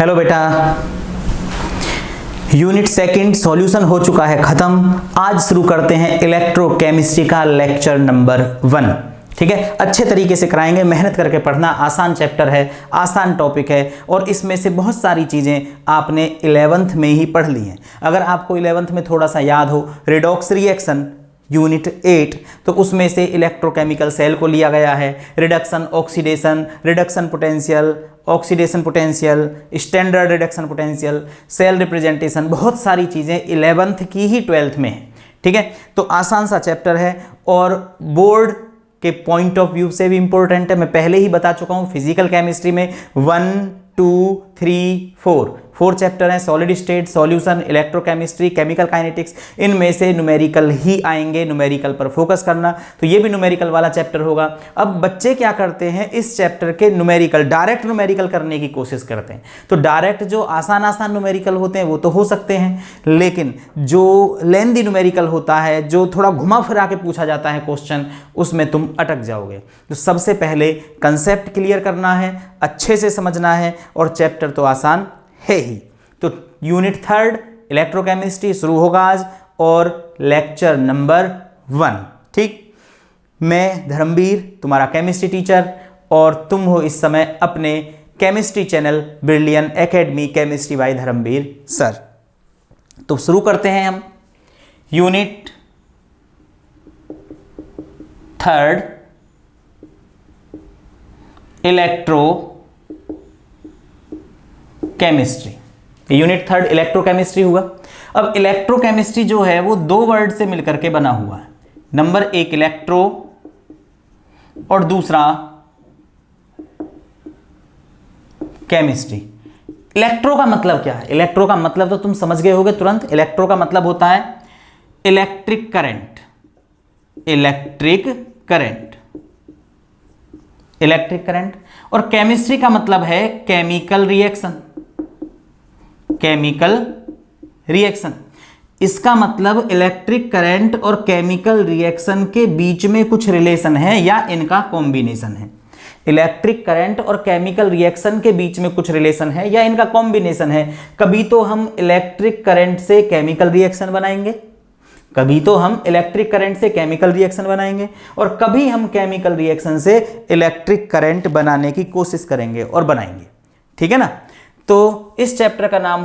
Hello बेटा, unit second solution हो चुका है खत्म। आज शुरू करते हैं इलेक्ट्रोकेमिस्ट्री का लेक्चर नंबर 1। ठीक है, अच्छे तरीके से कराएंगे, मेहनत करके पढ़ना। आसान चैप्टर है, आसान टॉपिक है और इसमें से बहुत सारी चीज़ें आपने 11th में ही पढ़ ली हैं। अगर आपको 11th में थोड़ा सा याद हो, रिडॉक्स रिएक्शन यूनिट 8, तो उसमें से इलेक्ट्रोकेमिकल सेल को लिया गया है। Reduction, oxidation, reduction potential, oxidation potential, standard reduction potential, cell representation, बहुत सारी चीज़ें 11th की ही 12th में है। ठीक है, तो आसान सा चैप्टर है और बोर्ड के पॉइंट ऑफ व्यू से भी इंपॉर्टेंट है। मैं पहले ही बता चुका हूँ, फिजिकल केमिस्ट्री में 1, 2, 3, 4 चैप्टर हैं। Solid state, solution, electrochemistry, chemical kinetics, इनमें से न्यूमेरिकल ही आएंगे। न्यूमेरिकल पर फोकस करना, तो ये भी न्यूमेरिकल वाला चैप्टर होगा। अब बच्चे क्या करते हैं, इस चैप्टर के न्यूमेरिकल, डायरेक्ट न्यूमेरिकल करने की कोशिश करते हैं। तो डायरेक्ट जो आसान न्यूमेरिकल होते हैं वो तो हो सकते हैं, लेकिन जो लेंदी न्यूमेरिकल होता है, जो थोड़ा घुमा फिरा के पूछा जाता है क्वेश्चन, उसमें तुम अटक जाओगे। तो सबसे पहले कंसेप्ट क्लियर करना है, अच्छे से समझना है, और चैप्टर तो आसान है ही। तो यूनिट 3 इलेक्ट्रोकेमिस्ट्री शुरू होगा आज और लेक्चर नंबर 1। ठीक, मैं धर्मवीर तुम्हारा केमिस्ट्री टीचर और तुम हो इस समय अपने chemistry channel Brilliant Academy chemistry by Dharmveer sir. तो शुरू करते हैं हम unit 3 electrochemistry. Unit 3 electrochemistry हुआ। अब इलेक्ट्रोकेमिस्ट्री जो है वो 2 वर्ड से मिलकर के बना हुआ है। नंबर 1 इलेक्ट्रो और दूसरा केमिस्ट्री। इलेक्ट्रो का मतलब क्या है? इलेक्ट्रो का मतलब तो तुम समझ गए होगे तुरंत। इलेक्ट्रो का मतलब होता है electric current, electric current, electric current. और केमिस्ट्री का मतलब है केमिकल रिएक्शन, केमिकल रिएक्शन। इसका मतलब इलेक्ट्रिक करंट और केमिकल रिएक्शन के बीच में कुछ रिलेशन है या इनका कॉम्बिनेशन है। इलेक्ट्रिक करंट और केमिकल रिएक्शन के बीच में कुछ रिलेशन है या इनका कॉम्बिनेशन है। कभी तो हम इलेक्ट्रिक करंट से केमिकल रिएक्शन बनाएंगे, कभी तो हम इलेक्ट्रिक करंट से केमिकल रिएक्शन बनाएंगे, और कभी हम केमिकल रिएक्शन से इलेक्ट्रिक करंट बनाने की कोशिश करेंगे और बनाएंगे। ठीक है ना? तो इस चैप्टर का नाम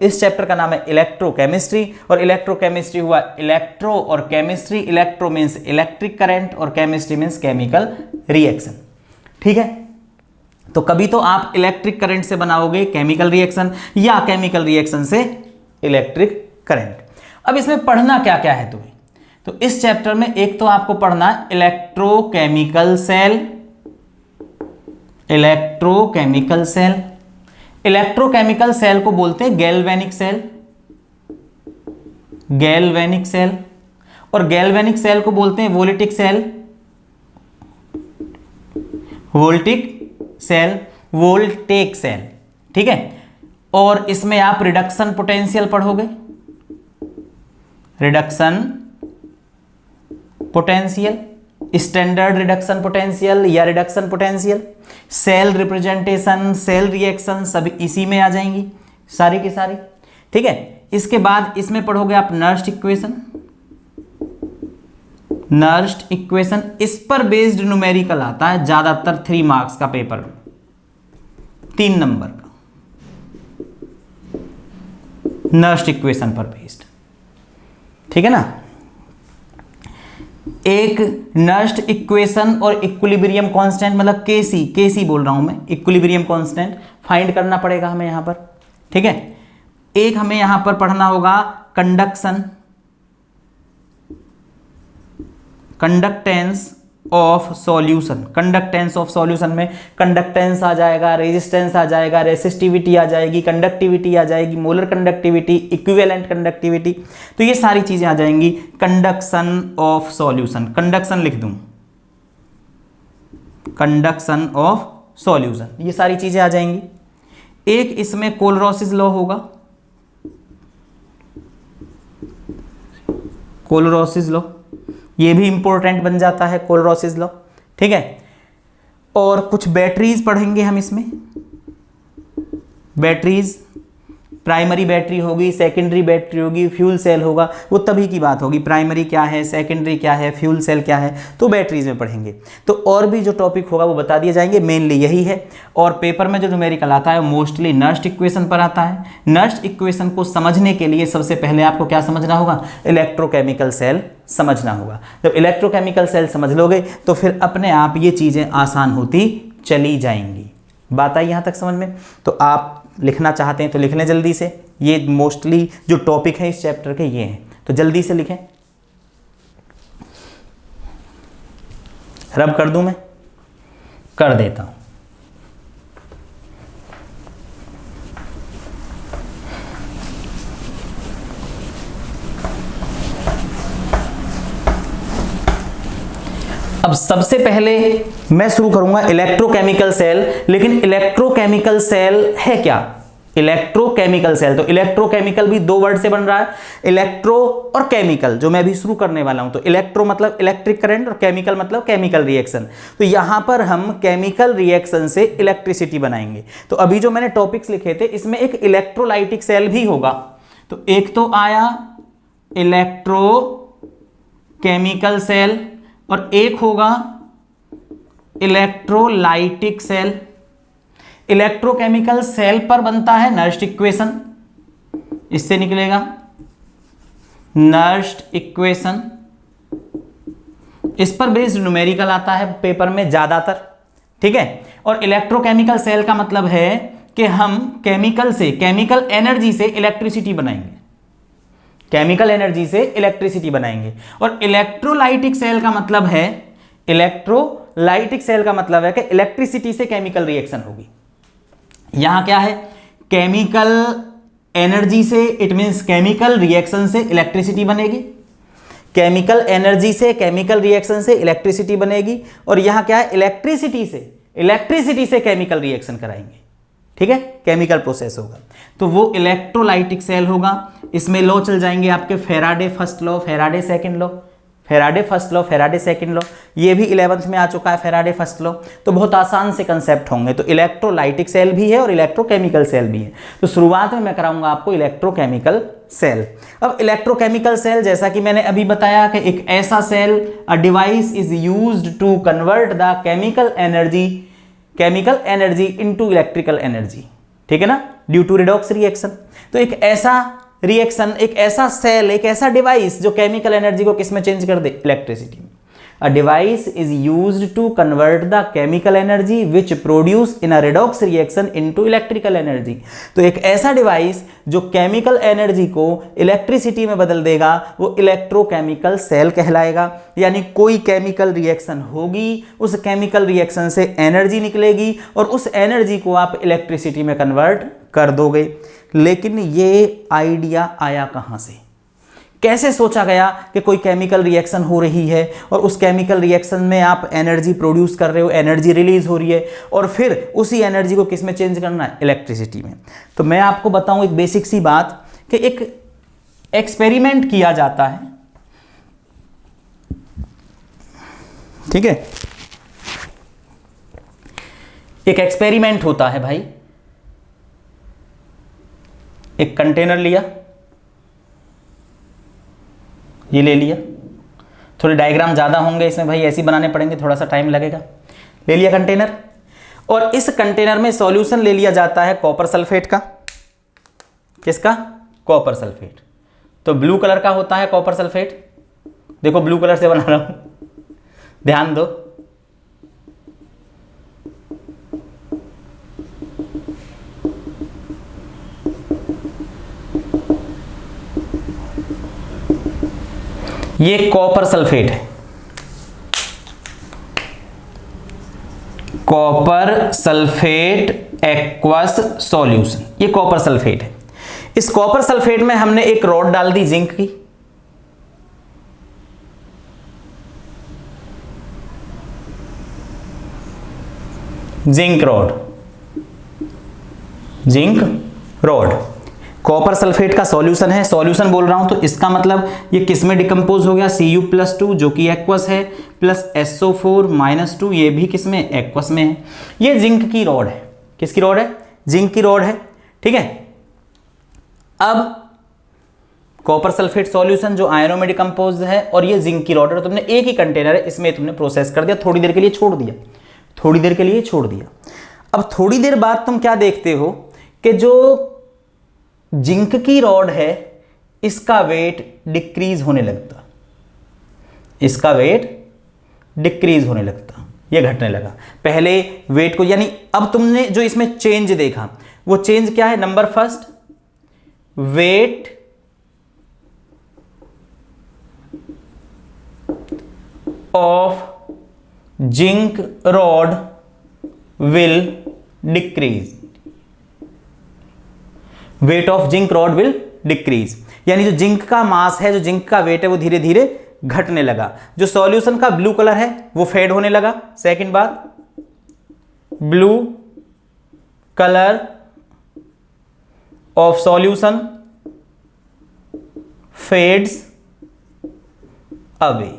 इस चैप्टर का नाम है इलेक्ट्रोकेमिस्ट्री, और इलेक्ट्रोकेमिस्ट्री हुआ इलेक्ट्रो और chemistry. Electro means electric current और केमिस्ट्री मीन्स केमिकल रिएक्शन। ठीक है, तो कभी तो आप इलेक्ट्रिक करंट से बनाओगे केमिकल रिएक्शन या केमिकल रिएक्शन से इलेक्ट्रिक करंट। अब इसमें पढ़ना क्या क्या है तुम्हें? तो इस चैप्टर में एक तो आपको पढ़ना electrochemical cell, electrochemical cell. Electrochemical cell को बोलते हैं गैल्वेनिक सेल, गैल्वेनिक सेल। और गैल्वेनिक सेल को बोलते हैं voltaic cell, voltaic cell, voltaic cell. ठीक है, और इसमें आप रिडक्शन पोटेंशियल पढ़ोगे, reduction potential, standard reduction potential या reduction potential, cell representation, cell reaction, सभी इसी में आ जाएंगी सारी की सारी। ठीक है, इसके बाद इसमें पढ़ोगे आप नर्स्ट इक्वेशन, नर्स्ट इक्वेशन। इस पर बेस्ड न्यूमेरिकल आता है ज्यादातर 3 मार्क्स का पेपर, 3 नंबर का नर्स्ट इक्वेशन पर बेस्ड। ठीक है ना? एक नर्स्ट इक्वेशन और इक्विलिब्रियम कांस्टेंट, मतलब केसी बोल रहा हूं मैं, इक्विलिब्रियम कांस्टेंट फाइंड करना पड़ेगा हमें यहां पर। ठीक है, एक हमें यहां पर पढ़ना होगा conduction, conductance of solution. Conductance of solution में कंडक्टेंस आ जाएगा, रेजिस्टेंस आ जाएगा, रेसिस्टिविटी आ जाएगी, कंडक्टिविटी आ जाएगी, मोलर कंडक्टिविटी, इक्विवेलेंट कंडक्टिविटी, तो ये सारी चीजें आ जाएंगी कंडक्शन ऑफ सॉल्यूशन। कंडक्शन लिख दूं, कंडक्शन ऑफ सॉल्यूशन, ये सारी चीजें आ जाएंगी। एक इसमें कोलरोसिस लॉ होगा, कोलरोसिस लॉ, ये भी इंपॉर्टेंट बन जाता है कोलरोसिस लॉ। ठीक है, और कुछ बैटरीज पढ़ेंगे हम इसमें, बैटरीज, प्राइमरी बैटरी होगी, सेकेंडरी बैटरी होगी, फ्यूल सेल होगा, वो तभी की बात होगी। प्राइमरी क्या है, सेकेंडरी क्या है, फ्यूल सेल क्या है, तो बैटरीज में पढ़ेंगे। तो और भी जो टॉपिक होगा वो बता दिए जाएंगे, मेनली यही है। और पेपर में जो न्यूमेरिकल आता है मोस्टली नर्स्ट इक्वेशन पर आता है। नर्स्ट इक्वेशन को समझने के लिए सबसे पहले आपको क्या समझना होगा, इलेक्ट्रोकेमिकल सेल समझना होगा। जब इलेक्ट्रोकेमिकल सेल समझ लोगे तो फिर अपने आप ये चीज़ें आसान होती चली जाएंगी। बात आई यहाँ तक समझ में? तो आप लिखना चाहते हैं तो लिख लें जल्दी से। ये मोस्टली जो टॉपिक है इस चैप्टर के ये हैं, तो जल्दी से लिखें। रब कर दूं मैं? कर देता हूं। अब सबसे पहले मैं शुरू करूंगा इलेक्ट्रोकेमिकल सेल। लेकिन इलेक्ट्रोकेमिकल सेल है क्या? इलेक्ट्रोकेमिकल सेल, तो इलेक्ट्रोकेमिकल भी दो वर्ड से बन रहा है, इलेक्ट्रो और केमिकल, जो मैं भी शुरू करने वाला हूं। तो इलेक्ट्रो मतलब इलेक्ट्रिक करंट और केमिकल मतलब केमिकल रिएक्शन। तो यहां पर हम केमिकल रिएक्शन से इलेक्ट्रिसिटी बनाएंगे। तो अभी जो मैंने टॉपिक्स लिखे थे इसमें एक इलेक्ट्रोलाइटिक सेल भी होगा। तो एक तो आया इलेक्ट्रोकेमिकल सेल और एक होगा इलेक्ट्रोलाइटिक सेल। इलेक्ट्रोकेमिकल सेल पर बनता है नर्स्ट इक्वेशन, इससे निकलेगा नर्स्ट इक्वेशन। इस पर बेस्ड न्यूमेरिकल आता है पेपर में ज्यादातर, ठीक है। और इलेक्ट्रोकेमिकल सेल का मतलब है कि हम केमिकल से, केमिकल एनर्जी से इलेक्ट्रिसिटी बनाएंगे, केमिकल एनर्जी से इलेक्ट्रिसिटी बनाएंगे। और इलेक्ट्रोलाइटिक सेल का मतलब है, इलेक्ट्रोलाइटिक सेल का मतलब है कि इलेक्ट्रिसिटी से केमिकल रिएक्शन होगी। यहां क्या है, केमिकल एनर्जी से, इट मींस केमिकल रिएक्शन से इलेक्ट्रिसिटी बनेगी, केमिकल एनर्जी से केमिकल रिएक्शन से इलेक्ट्रिसिटी बनेगी। और यहां क्या है, इलेक्ट्रिसिटी से केमिकल रिएक्शन कराएंगे, ठीक है, केमिकल प्रोसेस होगा। तो वो इलेक्ट्रोलाइटिक सेल होगा। इसमें लॉ चल जाएंगे आपके Faraday first law, Faraday second law, Faraday first law, Faraday second law, ये भी 11th में आ चुका है फेराडे फर्स्ट लॉ। तो बहुत आसान से कंसेप्ट होंगे। तो इलेक्ट्रोलाइटिक सेल भी है और इलेक्ट्रोकेमिकल सेल भी है। तो शुरुआत में मैं कराऊंगा आपको इलेक्ट्रोकेमिकल सेल। अब इलेक्ट्रोकेमिकल सेल, जैसा कि मैंने अभी बताया कि एक ऐसा cell, a device is used to convert the chemical energy into electrical energy, ठीक है ना, ड्यू टू रिडॉक्स रिएक्शन। तो एक ऐसा रिएक्शन, एक ऐसा सेल, एक ऐसा डिवाइस जो केमिकल एनर्जी को किस में चेंज कर दे, इलेक्ट्रिसिटी में। A device is used to convert the chemical energy which produce in a redox reaction into electrical energy. तो एक ऐसा डिवाइस जो केमिकल एनर्जी को इलेक्ट्रिसिटी में बदल देगा वो इलेक्ट्रोकेमिकल सेल कहलाएगा। यानी कोई केमिकल रिएक्शन होगी, उस केमिकल रिएक्शन से एनर्जी निकलेगी और उस एनर्जी को आप इलेक्ट्रिसिटी में कन्वर्ट कर दोगे। लेकिन ये आइडिया आया कहां से, कैसे सोचा गया कि कोई केमिकल रिएक्शन हो रही है और उस केमिकल रिएक्शन में आप एनर्जी प्रोड्यूस कर रहे हो, एनर्जी रिलीज हो रही है और फिर उसी एनर्जी को किस में चेंज करना है, इलेक्ट्रिसिटी में। तो मैं आपको बताऊं एक बेसिक सी बात कि एक एक्सपेरिमेंट किया जाता है, ठीक है, एक एक्सपेरिमेंट होता है भाई। एक कंटेनर लिया, ये ले लिया, थोड़े डायग्राम ज़्यादा होंगे इसमें भाई, ऐसे बनाने पड़ेंगे, थोड़ा सा टाइम लगेगा। ले लिया कंटेनर और इस कंटेनर में सॉल्यूशन ले लिया जाता है कॉपर सल्फेट का। किसका? Copper sulphate. तो ब्लू कलर का होता है कॉपर सल्फेट, देखो ब्लू कलर से बना रहा हूं, ध्यान दो। ये कॉपर सल्फेट है, कॉपर सल्फेट एक्वस सॉल्यूशन, ये कॉपर सल्फेट है। इस कॉपर सल्फेट में हमने एक रॉड डाल दी जिंक की, जिंक रॉड, कॉपर सल्फेट का सॉल्यूशन है। सॉल्यूशन बोल रहा हूं तो इसका मतलब ये किस में डिकम्पोज हो गया, Cu+2 जो कि एक्वस है, प्लस SO4-2 ये भी किस में, एक्वस में है। ये जिंक की रॉड है, किसकी रॉड है, जिंक की रॉड है, ठीक है। अब कॉपर सल्फेट सॉल्यूशन जो आयनों में डिकम्पोज है, और ये जिंक की रॉड है, तुमने एक ही कंटेनर है, इसमें तुमने प्रोसेस कर दिया, थोड़ी देर के लिए छोड़ दिया, थोड़ी देर के लिए छोड़ दिया। अब थोड़ी देर बाद तुम क्या देखते हो कि जो जिंक की रॉड है इसका वेट डिक्रीज होने लगता, इसका वेट डिक्रीज होने लगता, ये घटने लगा। पहले वेट को, यानी अब तुमने जो इसमें चेंज देखा वो चेंज क्या है? Number first, weight of zinc rod will decrease, weight of zinc rod will decrease, यानी जो जिंक का मास है, जो जिंक का वेट है वो धीरे धीरे घटने लगा। जो सॉल्यूशन का ब्लू कलर है वो फेड होने लगा। सेकंड बात, blue colour of solution fades away,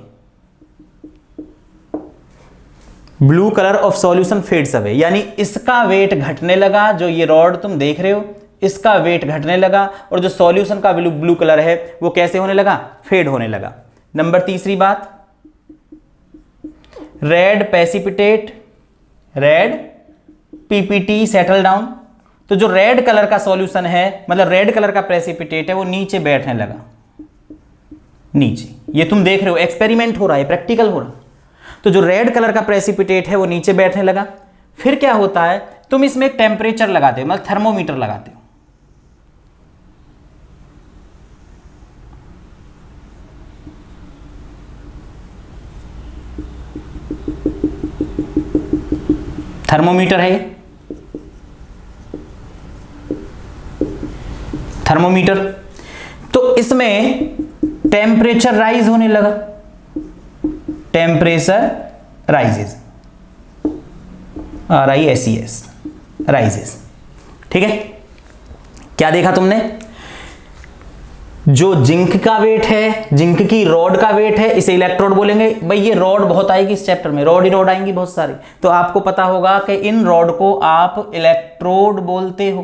blue colour of solution fades away, यानी इसका वेट घटने लगा। जो ये रॉड तुम देख रहे हो इसका वेट घटने लगा, और जो सॉल्यूशन का ब्लू कलर है वो कैसे होने लगा? फेड होने लगा। नंबर तीसरी बात, red precipitate, red PPT settle down. तो जो रेड कलर का सॉल्यूशन है, मतलब रेड कलर का प्रेसिपिटेट है, वो नीचे बैठने लगा, नीचे। ये तुम देख रहे हो, एक्सपेरिमेंट हो रहा है, प्रैक्टिकल हो रहा है। तो जो रेड कलर का प्रेसिपिटेट है वो नीचे बैठने लगा। फिर क्या होता है, तुम इसमें एक टेम्परेचर लगाते हो, मतलब थर्मोमीटर लगाते हो। थर्मोमीटर है ये, थर्मोमीटर। तो इसमें टेम्परेचर राइज होने लगा, टेम्परेचर राइजेस, RISES, राइजेस। ठीक है, क्या देखा तुमने? जो जिंक का वेट है, जिंक की रॉड का वेट है, इसे इलेक्ट्रोड बोलेंगे। भाई ये रॉड बहुत आएगी इस चैप्टर में, रॉड ही रॉड आएंगी बहुत सारी, तो आपको पता होगा कि इन रॉड को आप इलेक्ट्रोड बोलते हो।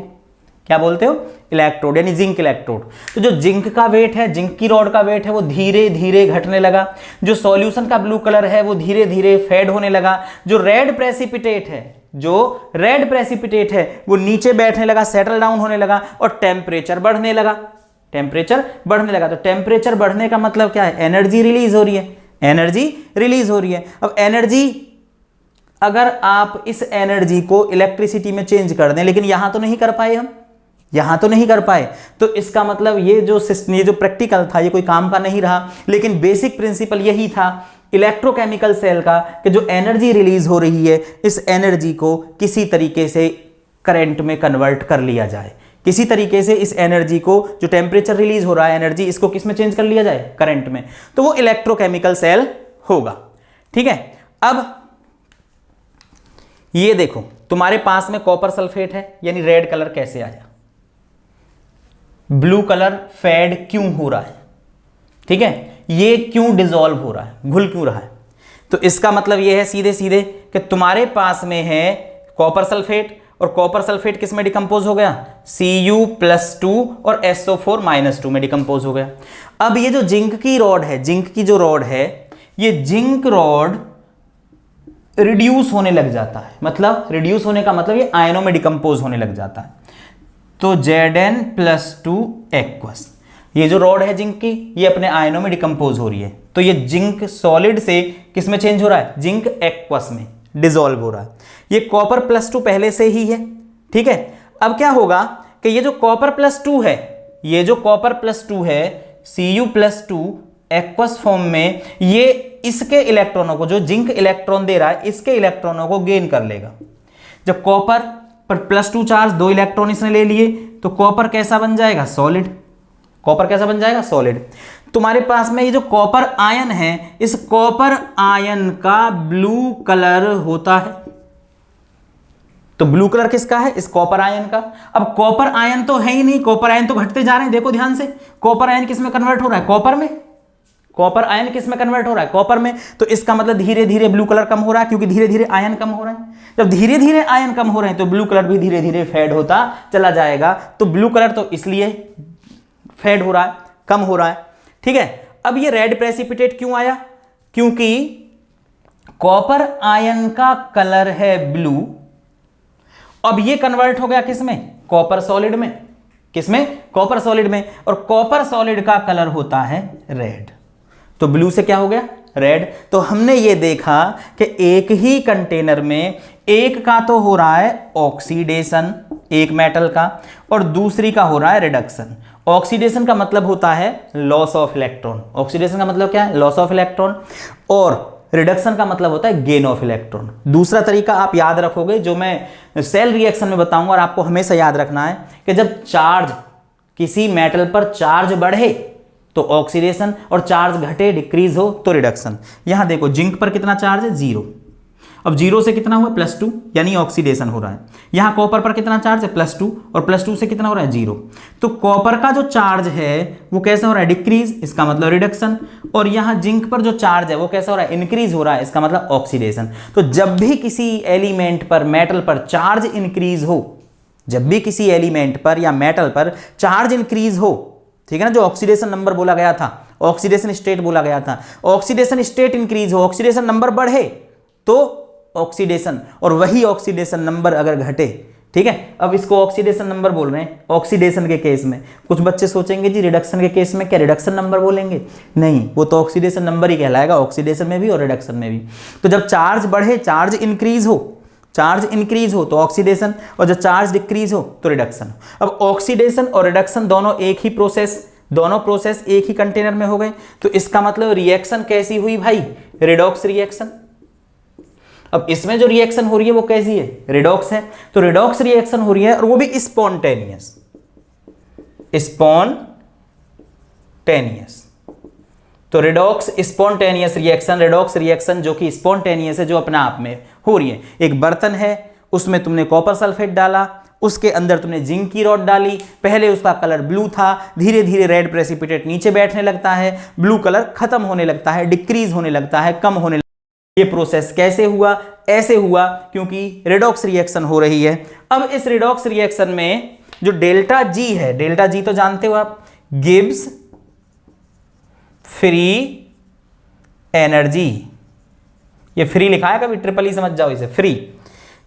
क्या बोलते हो? इलेक्ट्रोड, यानी जिंक इलेक्ट्रोड। तो जो जिंक का वेट है, जिंक की रॉड का वेट है, वो धीरे धीरे घटने लगा। जो सॉल्यूशन का ब्लू कलर है वो धीरे धीरे फेड होने लगा। जो रेड प्रेसिपिटेट है, जो रेड प्रेसिपिटेट है वो नीचे बैठने लगा, सेटल डाउन होने लगा, और टेम्परेचर बढ़ने लगा, टेम्परेचर बढ़ने लगा। तो टेम्परेचर बढ़ने का मतलब क्या है? एनर्जी रिलीज हो रही है, एनर्जी रिलीज हो रही है। अब एनर्जी, अगर आप इस एनर्जी को इलेक्ट्रिसिटी में चेंज कर दें, लेकिन यहां तो नहीं कर पाए हम, यहां तो नहीं कर पाए, तो इसका मतलब ये जो सिस्टम, ये जो प्रैक्टिकल था ये कोई काम का नहीं रहा। लेकिन बेसिक प्रिंसिपल यही था इलेक्ट्रोकेमिकल सेल का कि जो एनर्जी रिलीज हो रही है, इस एनर्जी को किसी तरीके से करंट में कन्वर्ट कर लिया जाए, किसी तरीके से इस एनर्जी को, जो टेम्परेचर रिलीज हो रहा है एनर्जी, इसको किस में चेंज कर लिया जाए? करंट में। तो वो इलेक्ट्रोकेमिकल सेल होगा। ठीक है, अब ये देखो, तुम्हारे पास में कॉपर सल्फेट है, यानी रेड कलर कैसे आया? ब्लू कलर फेड क्यों हो रहा है? ठीक है, ये क्यों डिसॉल्व हो रहा है, घुल क्यों रहा है? तो इसका मतलब ये है सीधे सीधे कि तुम्हारे पास में है कॉपर सल्फेट, और कॉपर सल्फेट किस में डिकम्पोज हो गया? Cu+2 और SO4-2 में डिकम्पोज हो गया। अब ये जो जिंक की रॉड है, जिंक की जो रॉड है, ये जिंक रॉड रिड्यूस होने लग जाता है। मतलब रिड्यूस होने का मतलब ये आयनों में डिकम्पोज होने लग जाता है। तो Zn+2 एक्वस, ये जो रॉड है जिंक की, ये अपने आयनों में डिकम्पोज हो रही है। तो ये जिंक सॉलिड से किस में चेंज हो रहा है? जिंक एक्वस में डिसॉल्व हो रहा है। ये कॉपर+2 पहले से ही है। ठीक है, अब क्या होगा कि ये जो कॉपर+2 है, ये जो कॉपर+2 है Cu+2 एक्वस फॉर्म में, ये इसके इलेक्ट्रॉनों को, जो जिंक इलेक्ट्रॉन दे रहा है, इसके इलेक्ट्रॉनों को गेन कर लेगा। जब कॉपर पर +2 चार्ज, 2 इलेक्ट्रॉन इसने ले लिए, तो कॉपर कैसा बन जाएगा? सॉलिड। कॉपर कैसा बन जाएगा? सॉलिड। तुम्हारे पास में ये जो कॉपर आयन है, इस कॉपर आयन का ब्लू कलर होता है। तो ब्लू कलर किसका है? इस कॉपर आयन का। अब कॉपर आयन तो है ही नहीं, कॉपर आयन तो घटते जा रहे हैं। देखो ध्यान से, कॉपर आयन किस में कन्वर्ट हो रहा है? कॉपर में। कॉपर आयन किस में कन्वर्ट हो रहा है? कॉपर में। तो इसका मतलब धीरे धीरे ब्लू कलर कम हो रहा है, क्योंकि धीरे धीरे आयन कम हो रहे हैं। जब धीरे धीरे आयन कम हो रहे हैं तो ब्लू कलर भी धीरे धीरे फेड होता चला जाएगा। तो ब्लू कलर तो इसलिए फेड हो रहा है, कम हो रहा है, ठीक है। अब ये रेड प्रेसिपिटेट क्यों आया? क्योंकि कॉपर आयन का कलर है ब्लू, अब ये कन्वर्ट हो गया किसमें? कॉपर सॉलिड में। किसमें? कॉपर सॉलिड में। और कॉपर सॉलिड का कलर होता है रेड, तो ब्लू से क्या हो गया? रेड। तो हमने ये देखा कि एक ही कंटेनर में एक का तो हो रहा है ऑक्सीडेशन, एक मेटल का, और दूसरी का हो रहा है रिडक्शन। ऑक्सीडेशन का मतलब होता है लॉस ऑफ इलेक्ट्रॉन। ऑक्सीडेशन का मतलब क्या है? Loss of electron. और रिडक्शन का मतलब होता है गेन ऑफ इलेक्ट्रॉन। दूसरा तरीका आप याद रखोगे जो मैं सेल रिएक्शन में बताऊंगा, और आपको हमेशा याद रखना है कि जब चार्ज किसी मेटल पर चार्ज बढ़े तो ऑक्सीडेशन, और चार्ज घटे डिक्रीज हो तो रिडक्शन। यहां देखो जिंक पर कितना चार्ज है? 0। अब 0 से कितना हुआ? +2, यानी ऑक्सीडेशन हो रहा है। यहां कॉपर पर कितना चार्ज है? +2, और +2 से कितना हो रहा है? 0। तो कॉपर का जो चार्ज है वो कैसा हो रहा है? डिक्रीज, इसका मतलब रिडक्शन। और यहां जिंक पर जो चार्ज है वो कैसा हो रहा है? इंक्रीज हो रहा है, इसका मतलब ऑक्सीडेशन। तो जब भी किसी एलिमेंट पर, मेटल पर चार्ज इंक्रीज हो, जब भी किसी एलिमेंट पर या मेटल पर चार्ज इंक्रीज हो, ठीक है ना, जो ऑक्सीडेशन नंबर बोला गया था, ऑक्सीडेशन स्टेट बोला गया था, ऑक्सीडेशन स्टेट इंक्रीज हो, ऑक्सीडेशन नंबर बढ़े तो ऑक्सीडेशन, और वही ऑक्सीडेशन नंबर अगर घटे, ठीक है। अब इसको ऑक्सीडेशन नंबर बोल रहे हैं ऑक्सीडेशन के केस में। कुछ बच्चे सोचेंगे जी रिडक्शन के केस में क्या रिडक्शन नंबर बोलेंगे? नहीं, वो तो ऑक्सीडेशन नंबर ही कहलाएगा, ऑक्सीडेशन में भी और रिडक्शन में भी। तो जब चार्ज बढ़े, चार्ज इंक्रीज हो तो ऑक्सीडेशन, और जब चार्ज डिक्रीज हो तो रिडक्शन। अब ऑक्सीडेशन और रिडक्शन दोनों एक ही प्रोसेस, दोनों प्रोसेस एक ही कंटेनर में हो गए, तो इसका मतलब रिएक्शन कैसी हुई भाई? Redox reaction. अब इसमें जो रिएक्शन हो रही है वो कैसी है? रिडॉक्स है। तो रिडॉक्स रिएक्शन हो रही है, और वो भी स्पॉन्टेनियस। तो redox spontaneous reaction, redox reaction जो कि स्पॉन्टेनियस है, जो अपने आप में हो रही है। एक बर्तन है, उसमें तुमने कॉपर सल्फेट डाला, उसके अंदर तुमने जिंक की रॉड डाली, पहले उसका कलर ब्लू था, धीरे धीरे रेड प्रेसिपिटेट नीचे बैठने लगता है, ब्लू कलर खत्म होने लगता है, डिक्रीज होने लगता है, कम होने लगता है। ये प्रोसेस कैसे हुआ? ऐसे हुआ क्योंकि रिडॉक्स रिएक्शन हो रही है। अब इस रिडॉक्स रिएक्शन में जो डेल्टा जी है, डेल्टा जी तो जानते हो आप, गिब्स फ्री एनर्जी। ये फ्री लिखा है, कभी ट्रिपल ई समझ जाओ इसे, फ्री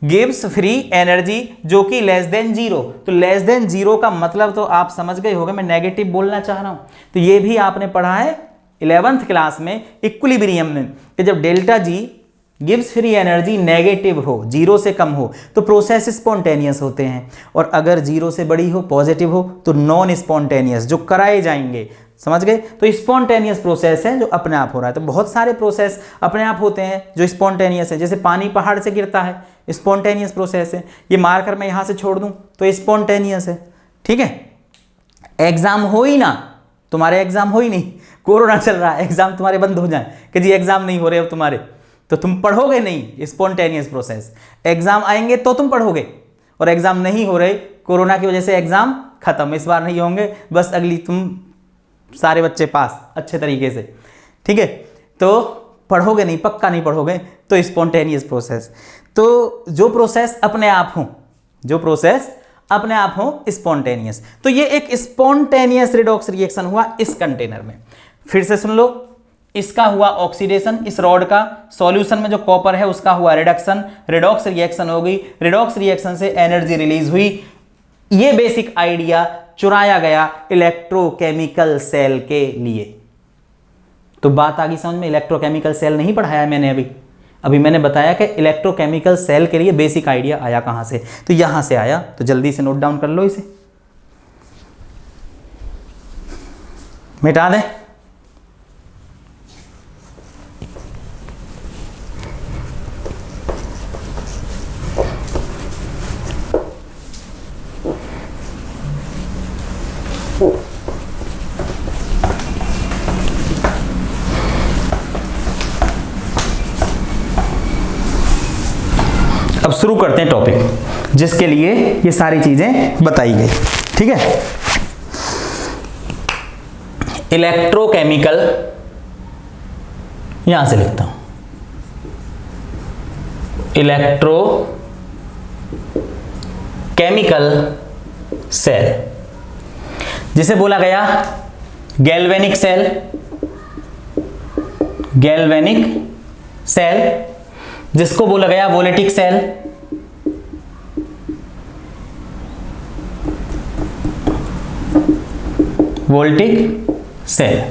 गिब्स फ्री एनर्जी, जो कि लेस देन 0। तो लेस देन 0 का मतलब तो आप समझ गए होंगे, मैं नेगेटिव बोलना चाह रहा हूं। तो ये भी आपने पढ़ा है 11th क्लास में इक्विलिब्रियम में, कि जब delta G Gibbs free energy negative हो, 0 से कम हो, तो प्रोसेस स्पॉन्टेनियस होते हैं, और अगर 0 से बड़ी हो, पॉजिटिव हो, तो नॉन स्पॉन्टेनियस, जो कराए जाएंगे। समझ गए? तो स्पॉन्टेनियस प्रोसेस है जो अपने आप हो रहा है। तो बहुत सारे प्रोसेस अपने आप होते हैं जो स्पॉन्टेनियस है, जैसे पानी पहाड़ से गिरता है, स्पॉन्टेनियस प्रोसेस है। ये मारकर मैं यहां से छोड़ दूं तो स्पॉन्टेनियस है, ठीक है। एग्जाम हो ही ना, तुम्हारे एग्जाम हो ही नहीं, कोरोना चल रहा है, एग्जाम तुम्हारे बंद हो जाए कि जी एग्जाम नहीं हो रहे अब तुम्हारे, तो तुम पढ़ोगे नहीं स्पॉन्टेनियस प्रोसेस। एग्जाम आएंगे तो तुम पढ़ोगे, और एग्जाम नहीं हो रहे कोरोना की वजह से, एग्जाम खत्म, इस बार नहीं होंगे, बस अगली तुम सारे बच्चे पास अच्छे तरीके से, ठीक है। तो पढ़ोगे नहीं, पक्का नहीं पढ़ोगे, तो स्पॉन्टेनियस प्रोसेस। तो जो प्रोसेस अपने आप हो, जो प्रोसेस अपने आप हो स्पॉन्टेनियस, तो ये एक स्पॉन्टेनियस रिडॉक्स रिएक्शन हुआ इस कंटेनर में। फिर से सुन लो, इसका हुआ ऑक्सीडेशन, इस रॉड का, सॉल्यूशन में जो कॉपर है उसका हुआ रिडक्शन, रिडॉक्स रिएक्शन हो गई, रिडॉक्स रिएक्शन से एनर्जी रिलीज हुई। ये बेसिक आइडिया चुराया गया इलेक्ट्रोकेमिकल सेल के लिए। तो बात आ गई समझ में? इलेक्ट्रोकेमिकल सेल नहीं पढ़ाया मैंने अभी मैंने बताया कि इलेक्ट्रोकेमिकल सेल के लिए बेसिक आइडिया आया कहां से, तो यहां से आया। तो जल्दी से नोट डाउन कर लो, इसे मिटा दें। अब शुरू करते हैं टॉपिक जिसके लिए ये सारी चीजें बताई गई, ठीक है। इलेक्ट्रोकेमिकल यहां से लिखता हूं, इलेक्ट्रो केमिकल सेल, जिसे बोला गया गैल्वेनिक सेल, गैल्वेनिक सेल, जिसको बोला गया voltaic cell, voltaic cell.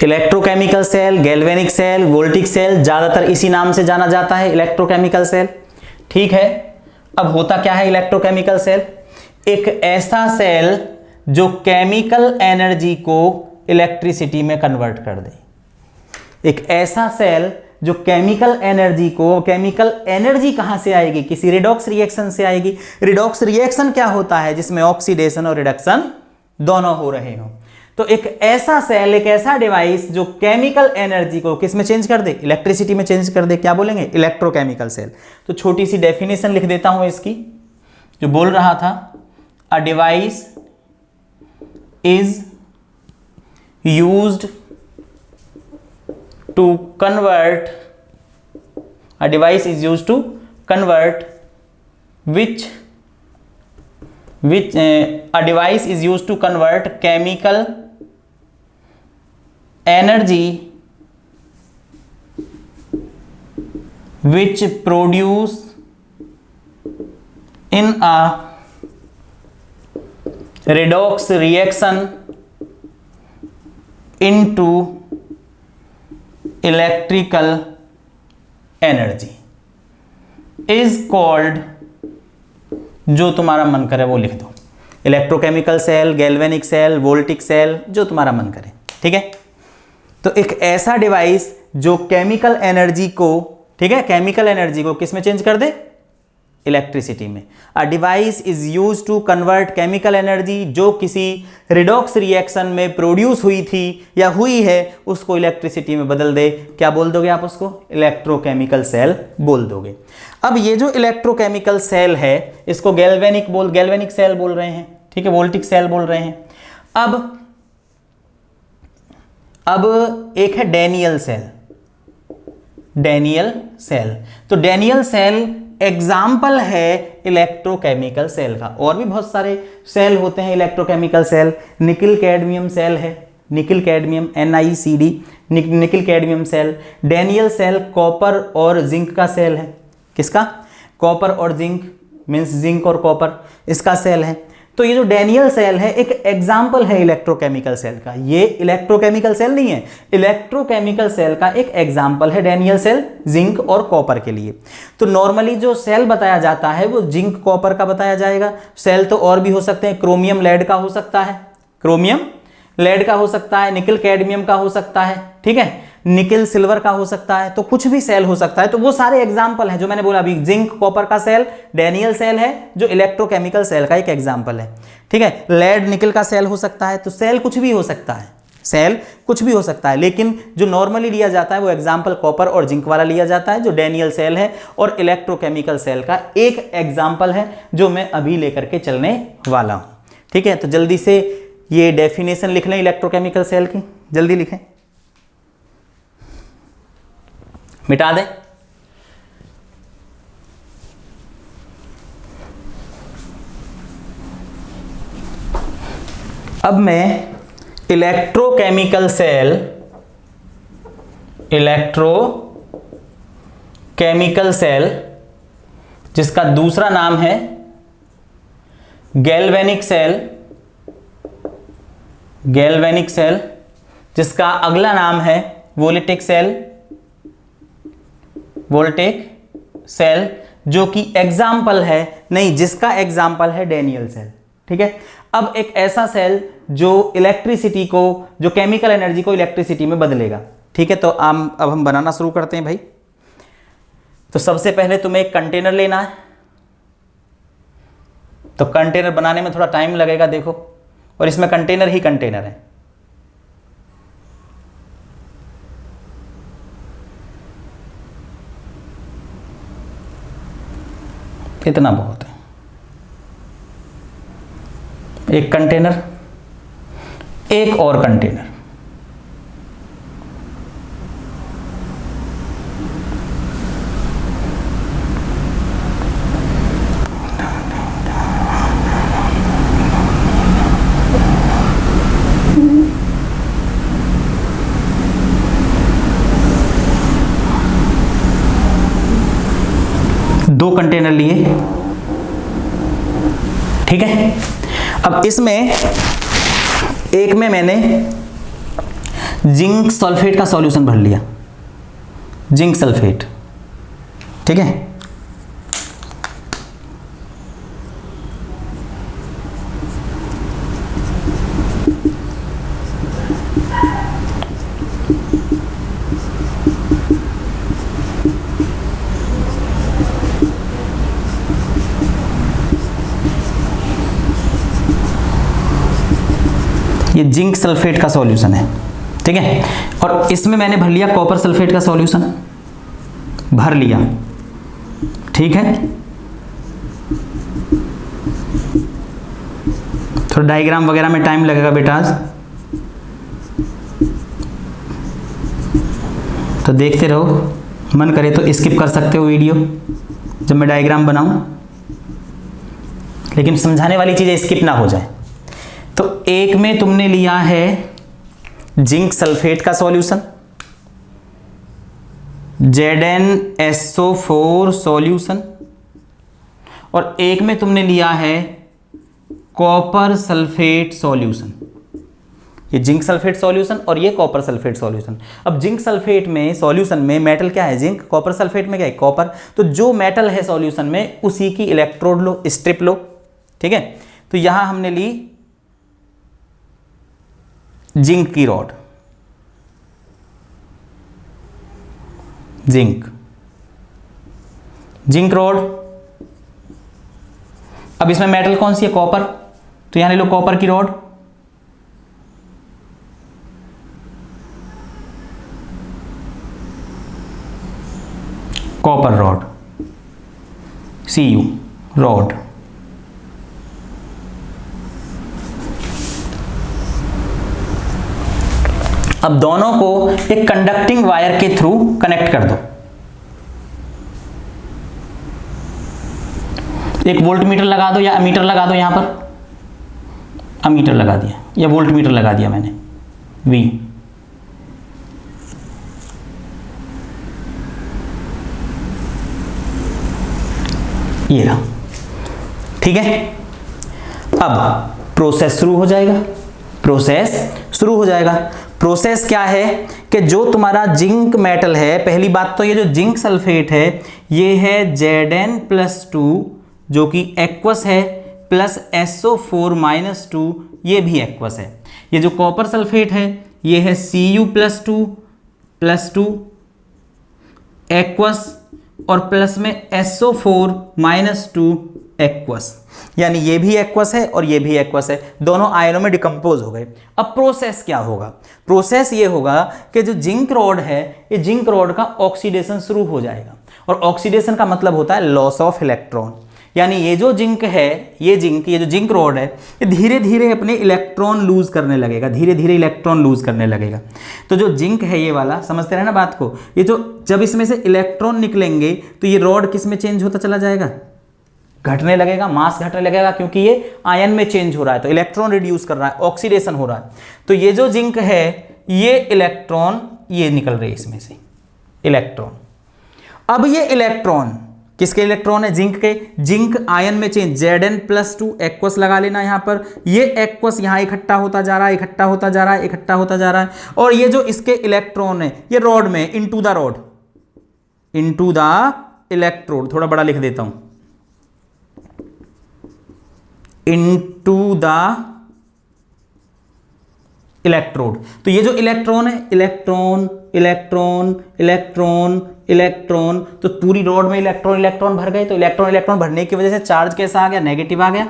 Electrochemical cell, galvanic cell, voltaic cell, ज्यादातर इसी नाम से जाना जाता है, इलेक्ट्रोकेमिकल सेल। ठीक है, अब होता क्या है इलेक्ट्रोकेमिकल सेल? एक ऐसा सेल जो केमिकल एनर्जी को इलेक्ट्रिसिटी में कन्वर्ट कर दे। एक ऐसा सेल जो केमिकल एनर्जी को, केमिकल एनर्जी कहां से आएगी? किसी रिडॉक्स रिएक्शन से आएगी। रिडॉक्स रिएक्शन क्या होता है? जिसमें ऑक्सीडेशन और रिडक्शन दोनों हो रहे हो। तो एक ऐसा सेल, एक ऐसा डिवाइस जो केमिकल एनर्जी को किस में चेंज कर दे? इलेक्ट्रिसिटी में चेंज कर दे, क्या बोलेंगे? Electrochemical cell. तो छोटी सी डेफिनेशन लिख देता हूं इसकी, जो बोल रहा था, a device is used to convert, a device is used to convert a device is used to convert chemical energy which produce in a redox reaction into electrical energy is called, जो तुम्हारा मन करे वो लिख दो, electrochemical cell, galvanic cell, voltaic cell, जो तुम्हारा मन करे। ठीक है, तो एक ऐसा डिवाइस जो केमिकल एनर्जी को, ठीक है, केमिकल एनर्जी को किस में चेंज कर दे? इलेक्ट्रिसिटी में। A device is used to convert chemical energy, जो किसी रिडॉक्स रिएक्शन में प्रोड्यूस हुई थी या हुई है, उसको इलेक्ट्रिसिटी में बदल दे। क्या बोल दोगे आप उसको? इलेक्ट्रोकेमिकल सेल बोल दोगे। अब ये जो इलेक्ट्रोकेमिकल सेल है, इसको गैल्वेनिक सेल बोल रहे हैं, ठीक है, वोल्टिक सेल बोल रहे हैं। अब एक है डैनियल सेल, डैनियल सेल। तो डैनियल सेल एग्जाम्पल है इलेक्ट्रोकेमिकल सेल का। और भी बहुत सारे सेल होते हैं electrochemical cell. Nickel cadmium cell है, nickel cadmium, NiCd, nickel cadmium cell. Daniel cell copper और जिंक का सेल है। किसका? कॉपर और जिंक, मीन्स जिंक और कॉपर, इसका सेल है। तो ये जो डैनियल सेल है एक एग्जाम्पल है इलेक्ट्रोकेमिकल सेल का। ये इलेक्ट्रोकेमिकल सेल नहीं है, इलेक्ट्रोकेमिकल सेल का एक एग्जाम्पल है डैनियल सेल, जिंक और कॉपर के लिए। तो नॉर्मली जो सेल बताया जाता है वो जिंक कॉपर का बताया जाएगा। सेल तो और भी हो सकते हैं, क्रोमियम लेड का हो सकता है, क्रोमियम लेड का हो सकता है, निकिल कैडमियम का हो सकता है, ठीक है, निकिल सिल्वर का हो सकता है। तो कुछ भी सेल हो सकता है। तो वो सारे एग्जाम्पल हैं जो मैंने बोला अभी। जिंक कॉपर का सेल डैनियल सेल है, जो इलेक्ट्रोकेमिकल सेल का एक एग्जाम्पल है। ठीक है, लेड निकिल का सेल हो सकता है। तो सेल कुछ भी हो सकता है, सेल कुछ भी हो सकता है, लेकिन जो नॉर्मली लिया जाता है वो एग्जाम्पल कॉपर और जिंक वाला लिया जाता है, जो डैनियल सेल है और इलेक्ट्रोकेमिकल सेल का एक एग्जाम्पल है, जो मैं अभी लेकर के चलने वाला हूं। ठीक है, तो जल्दी से ये डेफिनेशन लिख लें इलेक्ट्रोकेमिकल सेल की, जल्दी लिखें, मिटा दें। अब मैं इलेक्ट्रोकेमिकल सेल, इलेक्ट्रोकेमिकल सेल जिसका दूसरा नाम है गैल्वेनिक सेल, गैल्वेनिक सेल जिसका अगला नाम है वोल्टिक सेल, वोल्टिक सेल, जो कि एग्जाम्पल है, नहीं, जिसका एग्जाम्पल है डैनियल सेल। ठीक है, अब एक ऐसा सेल जो इलेक्ट्रिसिटी को, जो केमिकल एनर्जी को इलेक्ट्रिसिटी में बदलेगा। ठीक है, तो अब हम बनाना शुरू करते हैं भाई। तो सबसे पहले तुम्हें एक कंटेनर लेना है। तो कंटेनर बनाने में थोड़ा टाइम लगेगा, देखो, और इसमें कंटेनर ही कंटेनर है। इतना बहुत है। एक कंटेनर, एक और कंटेनर, 2 कंटेनर लिए, ठीक है। अब इसमें एक में मैंने जिंक सल्फेट का सॉल्यूशन भर लिया, जिंक सल्फेट, ठीक है। ये जिंक सल्फेट का सॉल्यूशन है, ठीक है। और इसमें मैंने भर लिया कॉपर सल्फेट का सॉल्यूशन, भर लिया, ठीक है। थोड़ा डायग्राम वगैरह में टाइम लगेगा बेटा आज, तो देखते रहो, मन करे तो स्किप कर सकते हो वीडियो जब मैं डायग्राम बनाऊं, लेकिन समझाने वाली चीजें स्किप ना हो जाए। तो एक में तुमने लिया है जिंक सल्फेट का सॉल्यूशन, ZnSO4 सॉल्यूशन, और एक में तुमने लिया है कॉपर सल्फेट सॉल्यूशन। ये जिंक सल्फेट सॉल्यूशन और ये कॉपर सल्फेट सॉल्यूशन। अब जिंक सल्फेट में सॉल्यूशन में मेटल क्या है, जिंक। कॉपर सल्फेट में क्या है, कॉपर। तो जो मेटल है सॉल्यूशन में उसी की इलेक्ट्रोड लो, स्ट्रिप लो, ठीक है। तो यहां हमने ली जिंक की रॉड, जिंक रॉड। अब इसमें मेटल कौन सी है, कॉपर, तो यहां ले लो कॉपर की rod, copper rod, Cu rod. अब दोनों को एक कंडक्टिंग वायर के थ्रू कनेक्ट कर दो। एक वोल्ट मीटर लगा दो या अमीटर लगा दो, यहां पर अमीटर लगा दिया या वोल्ट मीटर लगा दिया मैंने, V। ये रहा, ठीक है। अब प्रोसेस शुरू हो जाएगा, प्रोसेस क्या है कि जो तुम्हारा जिंक मेटल है, पहली बात तो ये जो जिंक सल्फेट है ये है Zn+2 जो कि एक्वस है, प्लस SO4-2 ये भी एक्वस है। ये जो कॉपर सल्फेट है ये है Cu+2 एक्वस और प्लस में SO4-2 एक्वस, यानी ये भी एक्वस है और ये भी एक्वस है, दोनों आयनों में डिकम्पोज हो गए। अब प्रोसेस क्या होगा, प्रोसेस ये होगा कि जो जिंक रॉड है ये जिंक रॉड का ऑक्सीडेशन शुरू हो जाएगा, और ऑक्सीडेशन का मतलब होता है लॉस ऑफ इलेक्ट्रॉन। यानी ये जो जिंक है, ये जो जिंक रॉड है ये धीरे धीरे अपने इलेक्ट्रॉन लूज करने लगेगा, धीरे धीरे इलेक्ट्रॉन लूज करने लगेगा। तो जो जिंक है ये वाला, समझते रहे ना बात को, ये जो जब इसमें से इलेक्ट्रॉन निकलेंगे तो ये रॉड किस में चेंज होता चला जाएगा, घटने लगेगा, मास घटने लगेगा, क्योंकि ये आयन में चेंज हो रहा है, तो इलेक्ट्रॉन रिड्यूस कर रहा है, ऑक्सीडेशन हो रहा है। तो ये जो जिंक है ये इलेक्ट्रॉन ये निकल रहे इसमें से इलेक्ट्रॉन। अब ये इलेक्ट्रॉन किसके इलेक्ट्रॉन है, जिंक के, जिंक आयन में चेंज, Zn+2 एक्वस लगा लेना यहां पर, ये एक्वस यहां इकट्ठा होता जा रहा है, इकट्ठा होता जा रहा है, इकट्ठा होता जा रहा है, और ये जो इसके इलेक्ट्रॉन है ये रॉड में into the rod, into the electrode, थोड़ा बड़ा लिख देता हूं, इनटू द इलेक्ट्रोड। तो ये जो इलेक्ट्रॉन है, इलेक्ट्रॉन इलेक्ट्रॉन इलेक्ट्रॉन इलेक्ट्रॉन, तो पूरी रॉड में इलेक्ट्रॉन भर गए। तो इलेक्ट्रॉन भरने की वजह से चार्ज कैसा आ गया, नेगेटिव आ गया,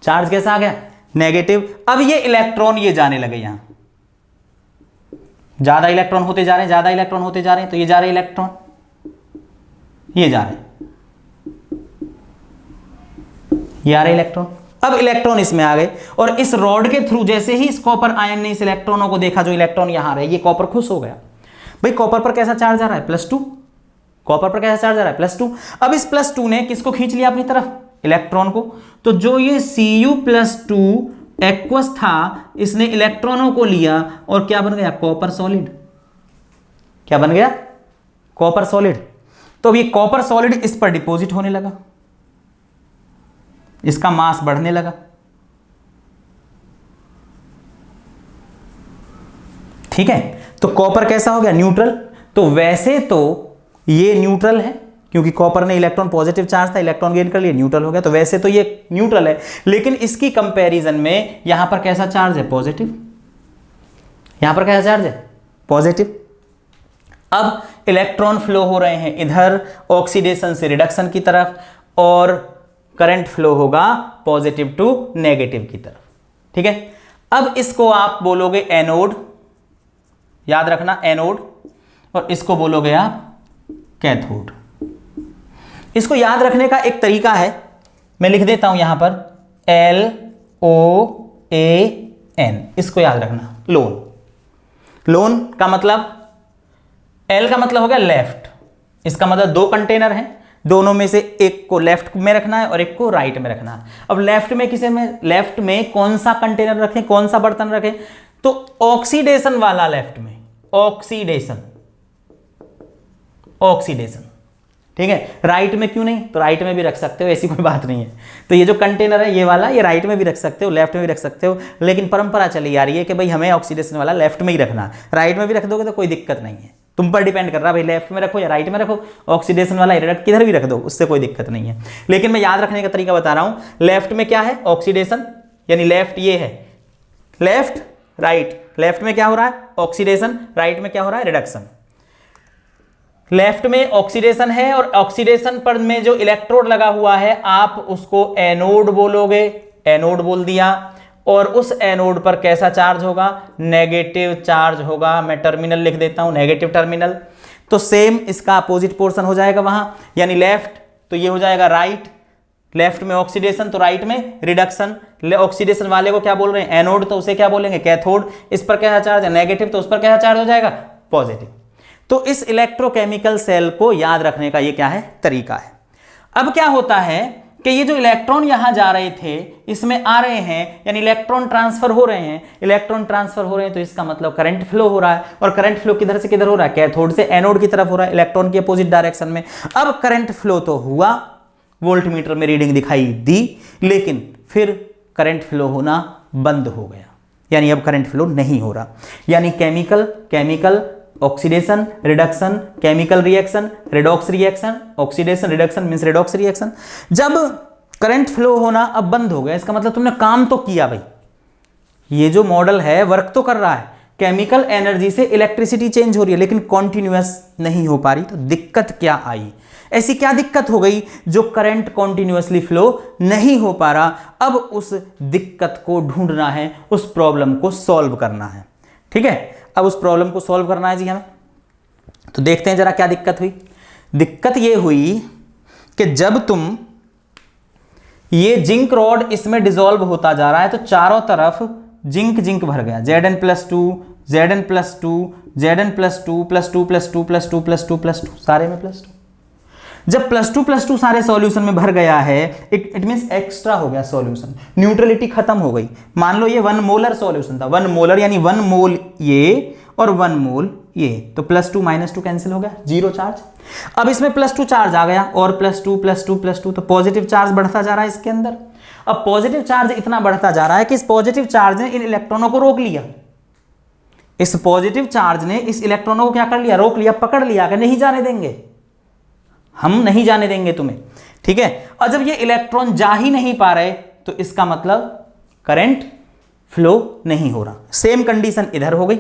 चार्ज कैसा आ गया, नेगेटिव। अब ये इलेक्ट्रॉन ये जाने लगे, यहां ज्यादा इलेक्ट्रॉन होते जा रहे हैं, ज्यादा इलेक्ट्रॉन होते जा रहे हैं, तो ये जा रहे इलेक्ट्रॉन, ये जा रहे, ये आ रहे इलेक्ट्रॉन। अब इलेक्ट्रॉन इसमें आ गए, और इस रॉड के थ्रू जैसे ही इस कॉपर आयन ने इस इलेक्ट्रॉनों को देखा, जो इलेक्ट्रॉन यहां रहे, ये कॉपर खुश हो गया, भाई कॉपर पर कैसा चार्ज आ रहा है, +2, कॉपर पर कैसा चार्ज आ रहा है, +2। अब इस +2 ने किसको खींच लिया अपनी तरफ, इलेक्ट्रॉन को। तो जो ये Cu+2 एक्वस था इसने इलेक्ट्रॉनों को लिया और क्या बन गया, कॉपर सॉलिड। क्या बन गया, कॉपर सॉलिड। तो अब ये कॉपर सॉलिड इस पर डिपॉजिट होने लगा, इसका मास बढ़ने लगा, ठीक है। तो कॉपर कैसा हो गया, न्यूट्रल। तो वैसे तो ये न्यूट्रल है क्योंकि कॉपर ने इलेक्ट्रॉन पॉजिटिव चार्ज था, इलेक्ट्रॉन गेन कर लिया, न्यूट्रल हो गया। तो वैसे तो ये न्यूट्रल है, लेकिन इसकी कंपैरिजन में यहां पर कैसा चार्ज है, पॉजिटिव। यहां पर कैसा चार्ज है, पॉजिटिव। अब इलेक्ट्रॉन फ्लो हो रहे हैं इधर ऑक्सीडेशन से रिडक्शन की तरफ, और करंट फ्लो होगा पॉजिटिव टू नेगेटिव की तरफ, ठीक है। अब इसको आप बोलोगे एनोड, याद रखना एनोड, और इसको बोलोगे आप कैथोड। इसको याद रखने का एक तरीका है, मैं लिख देता हूं यहां पर LOAN, इसको याद रखना, लोन। लोन का मतलब, L का मतलब हो गया लेफ्ट, इसका मतलब दो कंटेनर हैं, दोनों में से एक को लेफ्ट में रखना है और एक को राइट में रखना है। अब लेफ्ट में किसे में, लेफ्ट में कौन सा कंटेनर रखें, कौन सा बर्तन रखें, तो ऑक्सीडेशन वाला लेफ्ट में, ऑक्सीडेशन, ऑक्सीडेशन, ठीक है। राइट में क्यों नहीं, तो राइट में भी रख सकते हो, ऐसी कोई बात नहीं है। तो ये जो कंटेनर है ये वाला, ये राइट में भी रख सकते हो, लेफ्ट में भी रख सकते हो, लेकिन परंपरा चली आ रही है कि भाई हमें ऑक्सीडेशन वाला लेफ्ट में ही रखना, राइट में भी रख दोगे तो कोई दिक्कत नहीं है, तुम पर डिपेंड कर रहा है भाई लेफ्ट में रखो या राइट में रखो, ऑक्सीडेशन वाला इरेक्ट किधर भी रख दो, उससे कोई दिक्कत नहीं है। लेकिन मैं याद रखने का तरीका बता रहा हूं, लेफ्ट में क्या है, ऑक्सीडेशन, यानी लेफ्ट ये है, लेफ्ट राइट, लेफ्ट में क्या हो रहा है, ऑक्सीडेशन, राइट में क्या हो रहा है, रिडक्शन। लेफ्ट में ऑक्सीडेशन है और ऑक्सीडेशन पर में जो इलेक्ट्रोड लगा हुआ है आप उसको एनोड बोलोगे, एनोड बोल दिया, और उस एनोड पर कैसा चार्ज होगा, नेगेटिव चार्ज होगा। मैं टर्मिनल लिख देता हूं, नेगेटिव टर्मिनल। तो सेम इसका अपोजिट पोर्शन हो जाएगा वहां, यानी लेफ्ट तो ये हो जाएगा राइट, लेफ्ट में ऑक्सीडेशन तो राइट में रिडक्शन। ऑक्सीडेशन वाले को क्या बोल रहे हैं, एनोड, तो उसे क्या बोलेंगे, कैथोड। इस पर क्या चार्ज है, नेगेटिव, तो उस पर क्या चार्ज हो जाएगा, पॉजिटिव। तो इस इलेक्ट्रोकेमिकल सेल को याद रखने का ये क्या है, तरीका है। अब क्या होता है कि ये जो इलेक्ट्रॉन यहां जा रहे थे इसमें आ रहे हैं, यानी इलेक्ट्रॉन ट्रांसफर हो रहे हैं, इलेक्ट्रॉन ट्रांसफर हो रहे हैं, तो इसका मतलब करंट फ्लो हो रहा है, और करंट फ्लो किधर से किधर हो रहा है, कैथोड से एनोड की तरफ हो रहा है, इलेक्ट्रॉन की अपोजिट डायरेक्शन में। अब करंट फ्लो तो हुआ, वोल्टमीटर में रीडिंग दिखाई दी, लेकिन फिर करंट फ्लो होना बंद हो गया, यानी अब करंट फ्लो नहीं हो रहा। यानी chemical oxidation, reduction, chemical reaction, redox reaction, oxidation reduction means redox reaction. जब करंट फ्लो होना अब बंद हो गया, इसका मतलब तुमने काम तो किया भाई, ये जो मॉडल है वर्क तो कर रहा है, केमिकल एनर्जी से इलेक्ट्रिसिटी चेंज हो रही है, लेकिन कॉन्टिन्यूअस नहीं हो पा रही। तो दिक्कत क्या आई, ऐसी क्या दिक्कत हो गई जो करंट कॉन्टिन्यूअसली फ्लो नहीं हो पा रहा। अब उस दिक्कत को ढूंढना है, उस प्रॉब्लम को सॉल्व करना है, ठीक है। अब उस प्रॉब्लम को सॉल्व करना है जी हमें, तो देखते हैं जरा क्या दिक्कत हुई। दिक्कत ये हुई कि जब तुम ये जिंक रॉड इसमें डिसॉल्व होता जा रहा है तो चारों तरफ जिंक भर गया, Zn+2 Zn+2 Zn+2+2+2+2+2+2 सारे में +2। जब +2+2 सारे सॉल्यूशन में भर गया है, इट मींस एक्स्ट्रा हो गया सॉल्यूशन, न्यूट्रलिटी खत्म हो गई। मान लो ये 1 मोलर सॉल्यूशन था, 1 मोलर यानी 1 मोल ये और 1 मोल ये, तो +2 -2 कैंसिल हो गया, 0 चार्ज। अब इसमें +2 चार्ज आ गया और +2+2+2, तो पॉजिटिव चार्ज बढ़ता जा रहा है इसके अंदर। अब पॉजिटिव चार्ज इतना बढ़ता जा रहा है कि इस पॉजिटिव चार्ज ने इन इलेक्ट्रॉनों को रोक लिया, इस पॉजिटिव चार्ज ने इस इलेक्ट्रॉनों को क्या कर लिया, रोक लिया, पकड़ लिया कि नहीं जाने देंगे, हम नहीं जाने देंगे तुम्हें, ठीक है। और जब ये इलेक्ट्रॉन जा ही नहीं पा रहे तो इसका मतलब करंट फ्लो नहीं हो रहा। सेम कंडीशन इधर हो गई।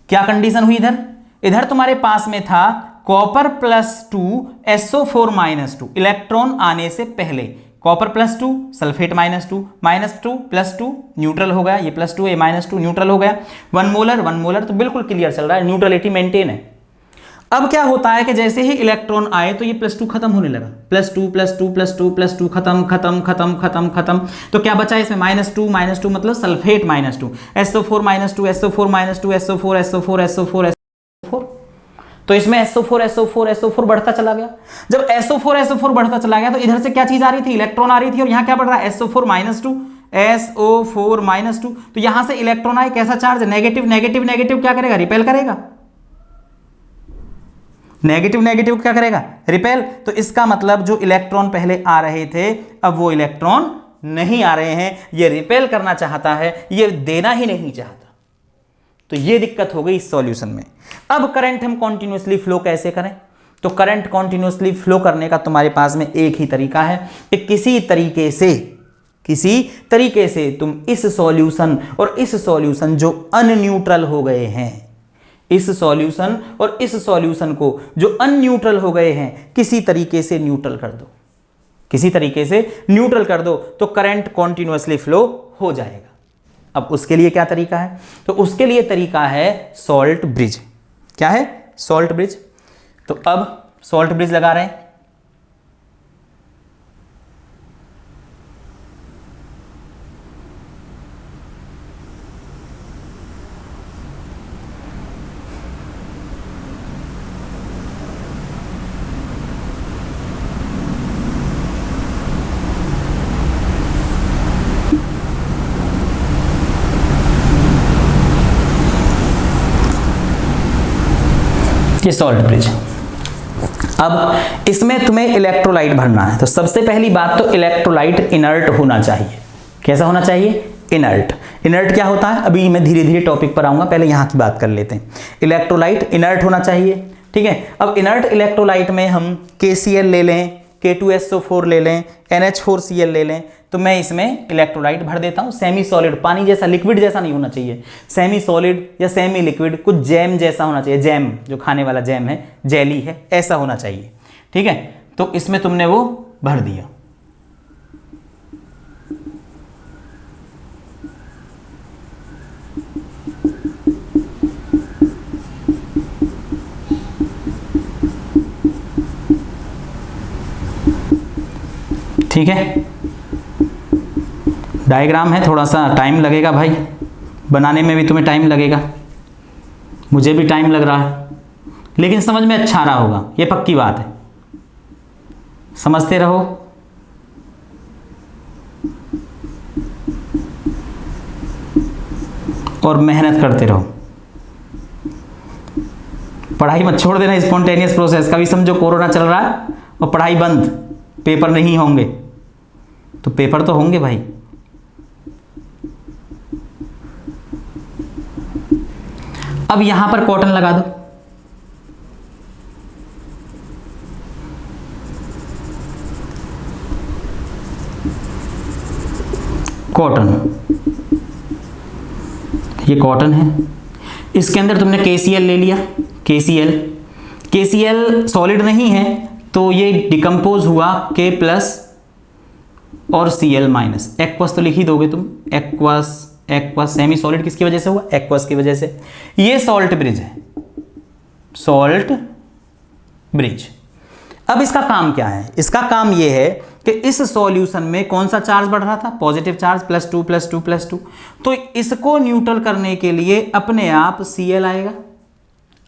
क्या कंडीशन हुई इधर, इधर तुम्हारे पास में था कॉपर +2 SO4 -2, इलेक्ट्रॉन आने से पहले कॉपर +2 सल्फेट -2 +2 न्यूट्रल हो गया, ये +2 ये -2 न्यूट्रल हो गया, 1 मोलर तो बिल्कुल क्लियर चल रहा है, न्यूट्रलिटी मेंटेन है। अब क्या होता है कि जैसे ही इलेक्ट्रॉन आए तो ये +2 खत्म होने लगा, +2 खत्म। तो क्या बचा इसमें, -2 मतलब सल्फेट -2, SO4 -2 तो इसमें SO4 बढ़ता चला गया। जब SO4 बढ़ता चला गया तो इधर से क्या चीज आ रही थी, इलेक्ट्रॉन आ रही थी, और यहां क्या बढ़ रहा है, SO4 -2। तो यहां से इलेक्ट्रॉन आए, कैसा चार्ज, नेगेटिव क्या करेगा, रिपेल करेगा, नेगेटिव नेगेटिव क्या करेगा, रिपेल। तो इसका मतलब जो इलेक्ट्रॉन पहले आ रहे थे अब वो इलेक्ट्रॉन नहीं आ रहे हैं, ये रिपेल करना चाहता है, ये देना ही नहीं चाहता। तो ये दिक्कत हो गई इस सॉल्यूशन में। अब करंट हम कॉन्टिन्यूसली फ्लो कैसे करें, तो करंट कॉन्टिन्यूसली फ्लो करने का तुम्हारे पास में एक ही तरीका है कि किसी तरीके से तुम इस सॉल्यूशन और इस सॉल्यूशन जो अनन्यूट्रल हो गए हैं, इस सॉल्यूशन और इस सॉल्यूशन को जो अनन्यूट्रल हो गए हैं किसी तरीके से न्यूट्रल कर दो, किसी तरीके से न्यूट्रल कर दो, तो करंट कॉन्टिन्यूसली फ्लो हो जाएगा। अब उसके लिए क्या तरीका है, तो उसके लिए तरीका है सॉल्ट ब्रिज। क्या है, सॉल्ट ब्रिज। तो अब सॉल्ट ब्रिज लगा रहे हैं। ये सॉल्ट ब्रिज। अब इसमें तुम्हें इलेक्ट्रोलाइट भरना है। तो सबसे पहली बात तो इलेक्ट्रोलाइट इनर्ट होना चाहिए। कैसा होना चाहिए, इनर्ट। इनर्ट क्या होता है, अभी मैं धीरे धीरे टॉपिक पर आऊंगा, पहले यहां की बात कर लेते हैं। इलेक्ट्रोलाइट इनर्ट होना चाहिए, ठीक है। अब इनर्ट इलेक्ट्रोलाइट में हम KCl ले लें, K2SO4 ले लें, NH4Cl ले लें, तो मैं इसमें इलेक्ट्रोलाइट भर देता हूँ। सेमी सॉलिड, पानी जैसा, लिक्विड जैसा नहीं होना चाहिए, सेमी सॉलिड या सेमी लिक्विड, कुछ जैम जैसा होना चाहिए। जैम जो खाने वाला जैम है, जेली है, ऐसा होना चाहिए, ठीक है। तो इसमें तुमने वो भर दिया। ठीक है, डायग्राम है, थोड़ा सा टाइम लगेगा भाई, बनाने में भी तुम्हें टाइम लगेगा, मुझे भी टाइम लग रहा है, लेकिन समझ में अच्छा आ रहा होगा, ये पक्की बात है। समझते रहो। और मेहनत करते रहो, पढ़ाई मत छोड़ देना। स्पॉन्टेनियस प्रोसेस, कभी समझो कोरोना चल रहा है और पढ़ाई बंद, पेपर नहीं होंगे, तो पेपर तो होंगे भाई। अब यहां पर कॉटन लगा दो। कॉटन, ये कॉटन है, इसके अंदर तुमने KCl ले लिया। KCl सॉलिड नहीं है तो ये डिकम्पोज हुआ K प्लस और Cl माइनस। एक्वस तो लिख ही दोगे तुम, एक्वस। सेमी सॉलिड किसकी वजह से हुआ, एक्वस की वजह से। ये सॉल्ट ब्रिज है, सॉल्ट ब्रिज। अब इसका काम क्या है, इसका काम ये है कि इस सॉल्यूशन में कौन सा चार्ज बढ़ रहा था, पॉजिटिव चार्ज, +2 तो इसको न्यूट्रल करने के लिए अपने आप Cl आएगा,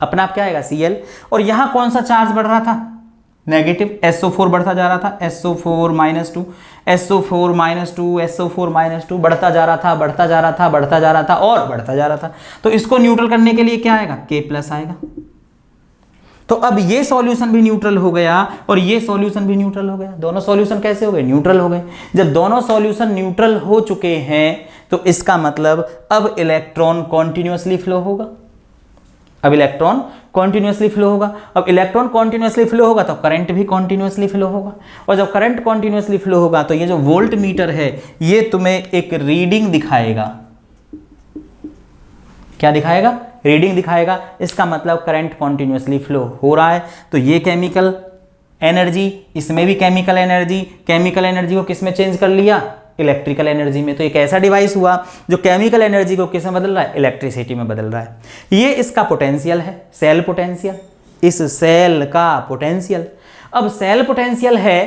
अपना आप क्या आएगा, Cl। और यहां कौन सा चार्ज बढ़ रहा था, नेगेटिव, SO4 बढ़ता जा रहा था, SO4 -2, SO4 -2, SO4 -2 बढ़ता जा रहा था और बढ़ता जा रहा था। तो इसको न्यूट्रल करने के लिए क्या आएगा, K प्लस आएगा। तो अब ये सॉल्यूशन भी न्यूट्रल हो गया और ये सॉल्यूशन भी न्यूट्रल हो गया। दोनों सॉल्यूशन कैसे हो गए, न्यूट्रल हो गए। जब दोनों सॉल्यूशन न्यूट्रल हो चुके हैं तो इसका मतलब अब इलेक्ट्रॉन कॉन्टिन्यूअसली फ्लो होगा। अब इलेक्ट्रॉन कॉन्टिन्यूअसली फ्लो होगा। अब इलेक्ट्रॉन कॉन्टिन्यूअसली फ्लो होगा तो करंट भी कॉन्टिन्यूअसली फ्लो होगा। और जब करंट कॉन्टिन्यूअसली फ्लो होगा तो ये जो वोल्ट मीटर है ये तुम्हें एक रीडिंग दिखाएगा। क्या दिखाएगा, रीडिंग दिखाएगा। इसका मतलब करंट कॉन्टिन्यूअसली फ्लो हो रहा है। तो ये केमिकल एनर्जी, इसमें भी केमिकल एनर्जी को किस में चेंज कर लिया, इलेक्ट्रिकल एनर्जी में। तो एक ऐसा डिवाइस हुआ जो केमिकल एनर्जी को किस में बदल रहा है, इलेक्ट्रिसिटी में बदल रहा है। ये इसका पोटेंशियल है, सेल पोटेंशियल, इस सेल का पोटेंशियल। अब सेल पोटेंशियल है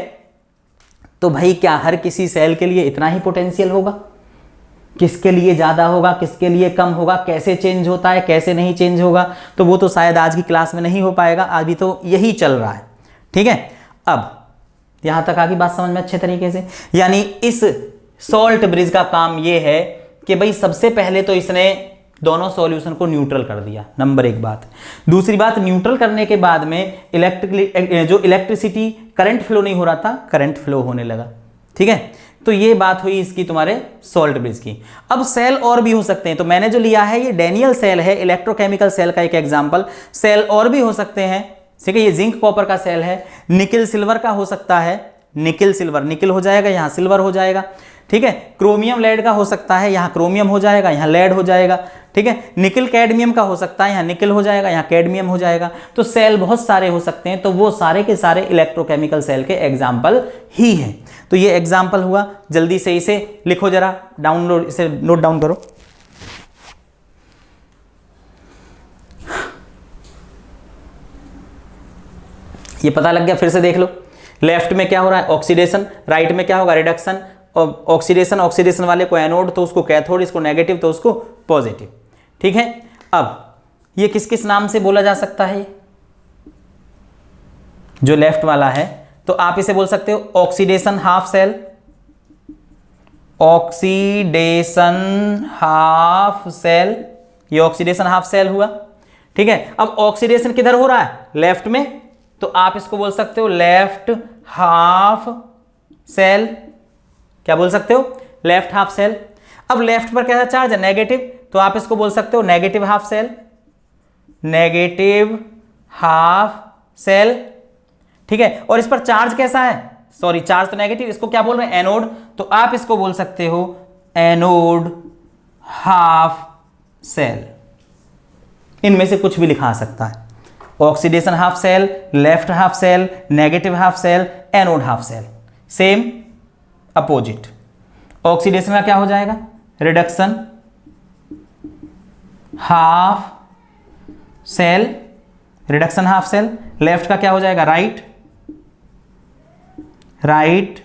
तो भाई क्या हर किसी सेल के लिए इतना ही पोटेंशियल होगा, किसके लिए ज्यादा होगा, किसके लिए कम होगा, कैसे चेंज होता है, कैसे नहीं चेंज होगा, तो वो तो शायद आज की क्लास में नहीं हो पाएगा, अभी तो यही चल रहा है। ठीक है, अब यहां तक आगे बात समझ में अच्छे तरीके से। यानी इस सॉल्ट ब्रिज का काम ये है कि भाई सबसे पहले तो इसने दोनों सॉल्यूशन को न्यूट्रल कर दिया, नंबर एक बात। दूसरी बात, न्यूट्रल करने के बाद में इलेक्ट्रिसिटी करंट फ्लो नहीं हो रहा था, करंट फ्लो होने लगा। ठीक है, तो ये बात हुई इसकी तुम्हारे सॉल्ट ब्रिज की। अब सेल और भी हो सकते हैं, तो मैंने जो लिया है ये डैनियल सेल है, इलेक्ट्रोकेमिकल सेल का एक एग्जांपल। सेल और भी हो सकते हैं, ठीक है, ये जिंक कॉपर का सेल है, निकिल सिल्वर का हो सकता है, निकिल सिल्वर, निकिल हो जाएगा यहां सिल्वर हो जाएगा। ठीक है, क्रोमियम लेड का हो सकता है, यहां क्रोमियम हो जाएगा यहां लेड हो जाएगा। ठीक है, निकिल कैडमियम का हो सकता है, यहां निकिल हो जाएगा यहां कैडमियम हो जाएगा। तो सेल बहुत सारे हो सकते हैं, तो वो सारे के सारे इलेक्ट्रोकेमिकल सेल के एग्जाम्पल ही हैं। तो ये एग्जाम्पल हुआ, जल्दी से इसे लिखो जरा, डाउनलोड, इसे नोट डाउन करो। ये पता लग गया, फिर से देख लो। लेफ्ट में क्या हो रहा है, ऑक्सीडेशन, राइट में क्या होगा, रिडक्शन। और ऑक्सीडेशन, ऑक्सीडेशन वाले को एनोड तो उसको कैथोड, इसको नेगेटिव तो उसको पॉजिटिव। ठीक है, अब ये किस किस नाम से बोला जा सकता है, जो लेफ्ट वाला है, तो आप इसे बोल सकते हो oxidation half cell, oxidation half cell, ये ऑक्सीडेशन हाफ सेल हुआ। ठीक है, अब ऑक्सीडेशन किधर हो रहा है, लेफ्ट में, तो आप इसको बोल सकते हो लेफ्ट हाफ सेल। क्या बोल सकते हो, लेफ्ट हाफ सेल। अब लेफ्ट पर कैसा चार्ज है, नेगेटिव, तो आप इसको बोल सकते हो negative half cell, negative half cell. ठीक है, और इस पर चार्ज कैसा है, सॉरी चार्ज तो नेगेटिव, इसको क्या बोल रहे हैं, एनोड, तो आप इसको बोल सकते हो एनोड हाफ सेल। इनमें से कुछ भी लिखा आ सकता है, oxidation half cell, left half cell, negative half cell, anode half cell, same opposite. Oxidation का क्या हो जाएगा, reduction half cell, reduction half cell. Left का क्या हो जाएगा, right, right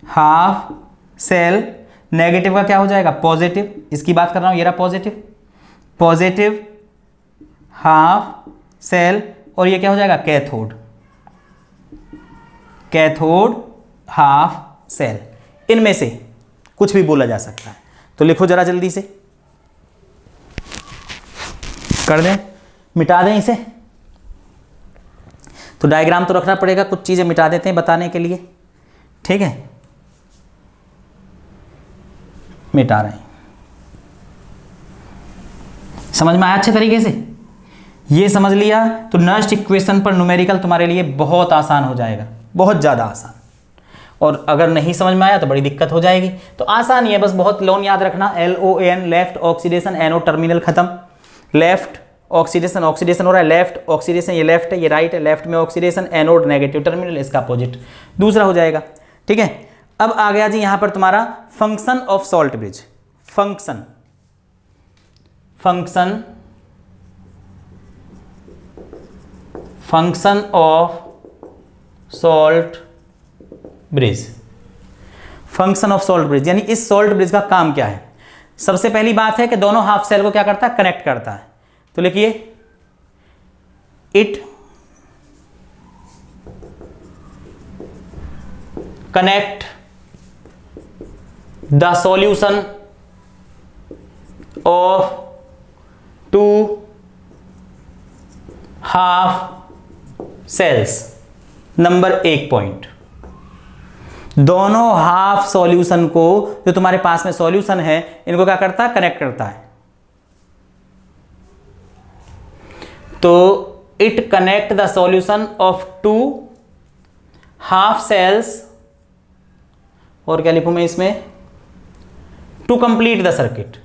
half cell. Negative का क्या हो जाएगा, पॉजिटिव, इसकी बात कर रहा हूं, ये रहा पॉजिटिव, पॉजिटिव हाफ सेल। और ये क्या हो जाएगा, कैथोड, कैथोड हाफ सेल। इनमें से कुछ भी बोला जा सकता है, तो लिखो जरा जल्दी से, कर दें, मिटा दें इसे। तो डायग्राम तो रखना पड़ेगा, कुछ चीजें मिटा देते हैं बताने के लिए। ठीक है, मिटा रहे हैं, समझ में आया अच्छे तरीके से, ये समझ लिया तो नेक्स्ट इक्वेशन पर न्यूमेरिकल तुम्हारे लिए बहुत आसान हो जाएगा, बहुत ज़्यादा आसान। और अगर नहीं समझ में आया तो बड़ी दिक्कत हो जाएगी। तो आसान ही है, बस बहुत लोन याद रखना, LON, left oxidation, anode terminal खत्म। लेफ्ट ऑक्सीडेशन, ऑक्सीडेशन हो रहा है, लेफ्ट ऑक्सीडेशन, ये लेफ्ट है ये राइट है, लेफ्ट में ऑक्सीडेशन, एनोड नेगेटिव टर्मिनल, इसका अपोजिट दूसरा हो जाएगा। ठीक है, अब आ गया जी यहां पर तुम्हारा function of salt bridge. Function, function, function of salt bridge. Function of salt bridge यानी इस सॉल्ट ब्रिज का काम क्या है। सबसे पहली बात है कि दोनों हाफ सेल को क्या करता है, कनेक्ट करता है। तो लिखिए, it connect the solution of two half cells. Number 1 point, दोनों हाफ सॉल्यूशन को, जो तुम्हारे पास में सॉल्यूशन है, इनको क्या करता है, कनेक्ट करता है। तो it connect the solution of two half cells, और क्या लिखूं मैं इसमें, to complete the circuit,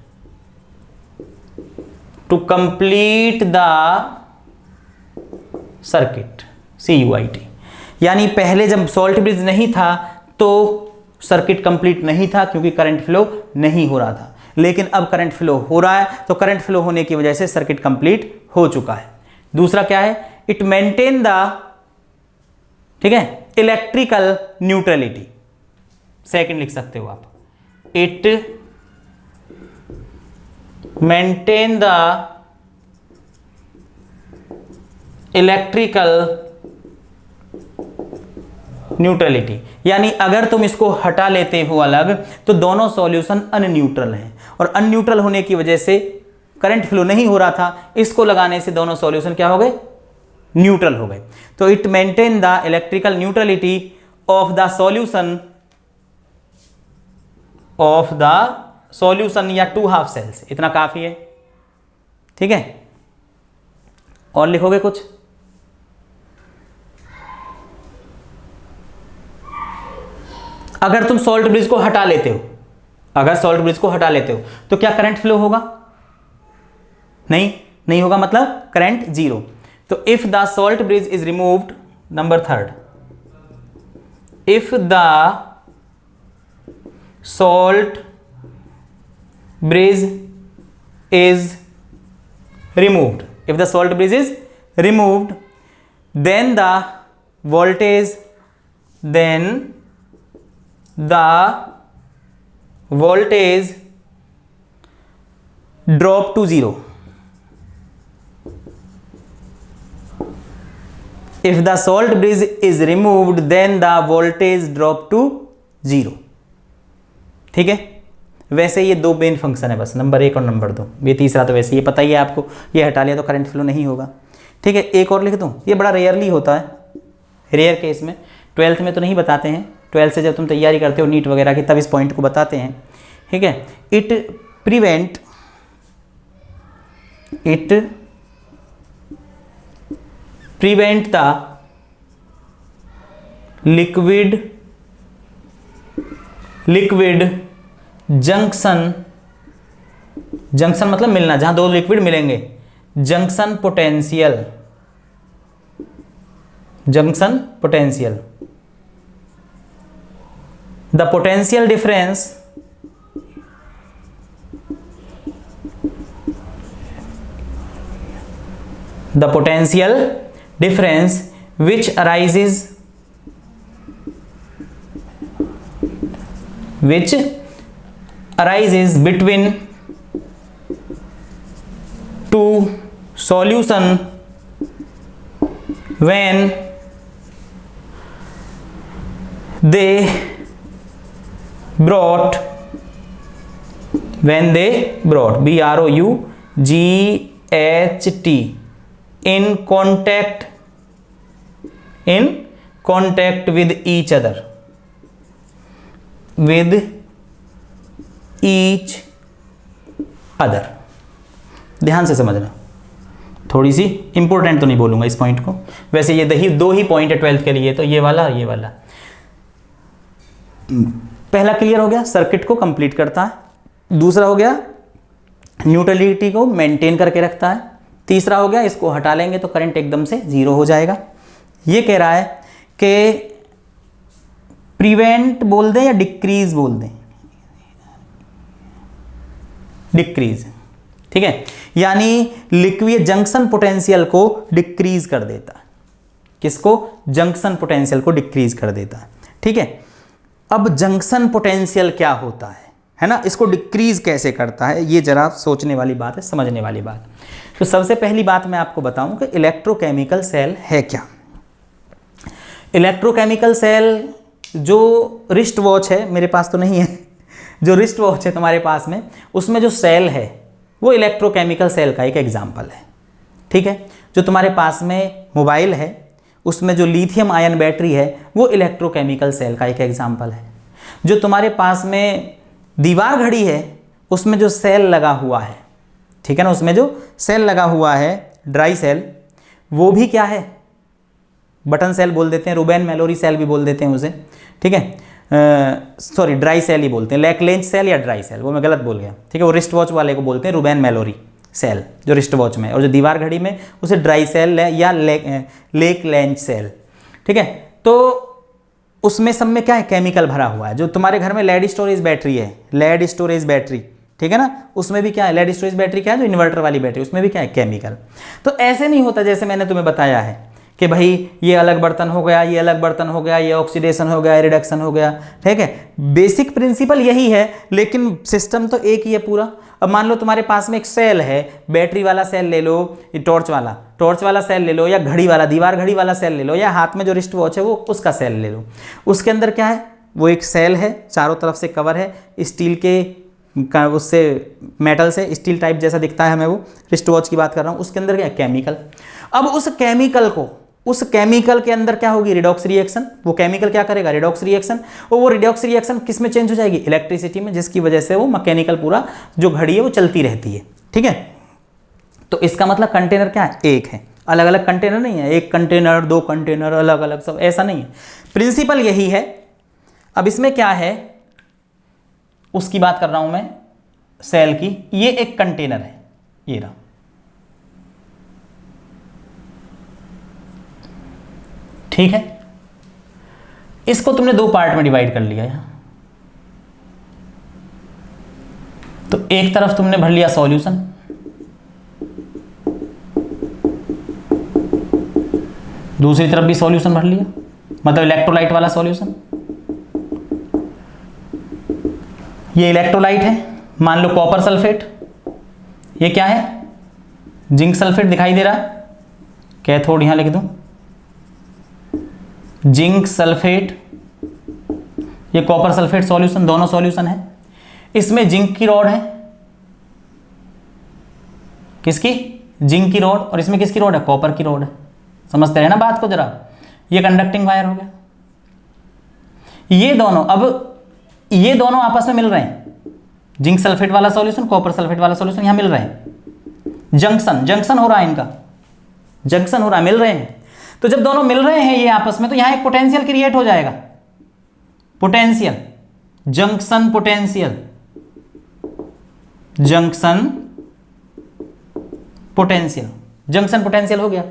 to complete the circuit, CUIT। यानी पहले जब सॉल्ट ब्रिज नहीं था तो सर्किट कंप्लीट नहीं था, क्योंकि करंट फ्लो नहीं हो रहा था। लेकिन अब करंट फ्लो हो रहा है, तो करंट फ्लो होने की वजह से सर्किट कंप्लीट हो चुका है। दूसरा क्या है, इट मेंटेन द, ठीक है, इलेक्ट्रिकल न्यूट्रलिटी। सेकंड लिख सकते हो आप, it maintain the electrical neutrality. यानी अगर तुम इसको हटा लेते हो अलग, तो दोनों सॉल्यूशन अनन्यूट्रल हैं, और अनन्यूट्रल होने की वजह से करंट फ्लो नहीं हो रहा था, इसको लगाने से दोनों सॉल्यूशन क्या हो गए, न्यूट्रल हो गए। तो it maintain the electrical neutrality of the solution या टू हाफ सेल्स। इतना काफी है, ठीक है। और लिखोगे कुछ? अगर तुम सॉल्ट ब्रिज को हटा लेते हो, तो क्या करंट फ्लो होगा? नहीं होगा, मतलब करंट जीरो। तो if the salt bridge is removed, number third, if the salt bridge is removed, if the salt bridge is removed, then the voltage drop to zero. If the salt bridge is removed, then the voltage drop to zero. ठीक है। वैसे ये दो main function है बस, number 1 और number 2। ये तीसरा तो वैसे ये पता ही है आपको, ये हटा लिया तो करंट फ्लो नहीं होगा, ठीक है। एक और लिख दूं, ये बड़ा रेयरली होता है, रेयर केस में, 12th में तो नहीं बताते हैं। 12th से जब तुम तैयारी करते हो नीट वगैरह की, तब इस पॉइंट को बताते हैं, ठीक है। It prevent the liquid junction मतलब मिलना, जहां दो लिक्विड मिलेंगे, junction potential, the potential difference which arises between two solution when they brought BROUGHT in contact with each other, ध्यान से समझना, थोड़ी सी इंपॉर्टेंट तो नहीं बोलूंगा इस पॉइंट को, वैसे ये दो ही पॉइंट है 12th के लिए, तो ये वाला और ये वाला। पहला क्लियर हो गया, सर्किट को कंप्लीट करता है। दूसरा हो गया, न्यूट्रलिटी को मेंटेन करके रखता है। तीसरा हो गया, इसको हटा लेंगे तो करंट एकदम से जीरो हो जाएगा। ये कह रहा है कि प्रिवेंट बोल दें या डिक्रीज बोल दें, डिक्रीज, ठीक है। यानी लिक्विड जंक्शन पोटेंशियल को डिक्रीज कर देता है। किसको? जंक्शन पोटेंशियल को डिक्रीज कर देता है, ठीक है। अब जंक्शन पोटेंशियल क्या होता है ना, इसको डिक्रीज कैसे करता है, ये जरा सोचने वाली बात है, समझने वाली बात। तो सबसे पहली बात मैं आपको बताऊं कि इलेक्ट्रोकेमिकल सेल है क्या। इलेक्ट्रोकेमिकल सेल, जो रिस्ट वॉच है, मेरे पास तो नहीं है, जो रिस्ट वॉच है तुम्हारे पास में, उसमें जो सेल है वो इलेक्ट्रोकेमिकल सेल का एक एग्जाम्पल है, ठीक है। जो तुम्हारे पास में मोबाइल है, उसमें जो लिथियम आयन बैटरी है वो इलेक्ट्रोकेमिकल सेल का एक एग्जाम्पल है। जो तुम्हारे पास में दीवार घड़ी है, उसमें जो सेल लगा हुआ है, ठीक है ना, उसमें जो सेल लगा हुआ है, ड्राई सेल, वो भी क्या है, बटन सेल बोल देते हैं, रूबेन मैलोरी सेल भी बोल देते हैं उसे, ठीक है। सॉरी, ड्राई सेल ही बोलते हैं, लैकलेंज सेल या ड्राई सेल, वो मैं गलत बोल गया, ठीक है। वो रिस्ट वॉच वाले को बोलते हैं रूबेन मैलोरी सेल, जो रिस्ट वॉच में, और जो दीवार घड़ी में उसे ड्राई सेल या लेकलेंज सेल, ठीक है। तो उसमें सब में क्या है, केमिकल भरा हुआ है। जो तुम्हारे घर में लेड स्टोरेज बैटरी है, लेड स्टोरेज बैटरी, ठीक है ना, उसमें भी क्या है, लेड स्टोरेज बैटरी क्या है, जो इन्वर्टर वाली बैटरी, उसमें भी क्या है, केमिकल। तो ऐसे नहीं होता जैसे मैंने तुम्हें बताया है कि भाई ये अलग बर्तन हो गया, ये अलग बर्तन हो गया, ये ऑक्सीडेशन हो गया, रिडक्शन हो गया, ठीक है। बेसिक प्रिंसिपल यही है, लेकिन सिस्टम तो एक ही है पूरा। अब मान लो तुम्हारे पास में एक सेल है, बैटरी वाला सेल ले लो, टॉर्च वाला सेल ले लो, या घड़ी वाला, दीवार घड़ी वाला सेल ले लो, या हाथ में जो रिस्ट वॉच है वो उसका सेल ले लो। उसके अंदर क्या है, वो एक सेल है, चारों तरफ से कवर है, स्टील के उससे मेटल से स्टील टाइप जैसा दिखता है हमें, वो रिस्ट वॉच की बात कर रहा हूँ। उसके अंदर क्या केमिकल, अब उस केमिकल के अंदर क्या होगी, रिडॉक्स रिएक्शन। वो केमिकल क्या करेगा, रिडॉक्स रिएक्शन, और वो रिडॉक्स रिएक्शन किस में चेंज हो जाएगी, इलेक्ट्रिसिटी में, जिसकी वजह से वो मैकेनिकल पूरा जो घड़ी है वो चलती रहती है। ठीक है, तो इसका मतलब कंटेनर क्या है, एक है, अलग अलग कंटेनर नहीं है, एक कंटेनर, दो कंटेनर, अलग अलग सब, ऐसा नहीं है, प्रिंसिपल यही है। अब इसमें क्या है, उसकी बात कर रहा हूं मैं, सेल की। ये एक कंटेनर है, ये रहा, ठीक है। इसको तुमने दो पार्ट में डिवाइड कर लिया है, तो एक तरफ तुमने भर लिया सॉल्यूशन, दूसरी तरफ भी सॉल्यूशन भर लिया, मतलब इलेक्ट्रोलाइट वाला सॉल्यूशन। ये इलेक्ट्रोलाइट है, मान लो कॉपर सल्फेट, ये क्या है, जिंक सल्फेट दिखाई दे रहा है, कैथोड यहां लिख दूं, जिंक सल्फेट, ये कॉपर सल्फेट सॉल्यूशन, दोनों सॉल्यूशन है। इसमें जिंक की रॉड है, किसकी, जिंक की रॉड, और इसमें किसकी रॉड है, कॉपर की रॉड है। समझते हैं ना बात को जरा, ये कंडक्टिंग वायर हो गया। ये दोनों, अब ये दोनों आपस में मिल रहे हैं, जिंक सल्फेट वाला सॉल्यूशन, कॉपर सल्फेट वाला सॉल्यूशन यहां मिल रहे हैं, जंक्शन हो रहा है, इनका जंक्शन हो रहा है, मिल रहे हैं। तो जब दोनों मिल रहे हैं ये आपस में, तो यहां एक पोटेंशियल क्रिएट हो जाएगा, potential, junction potential, junction potential, junction potential हो गया।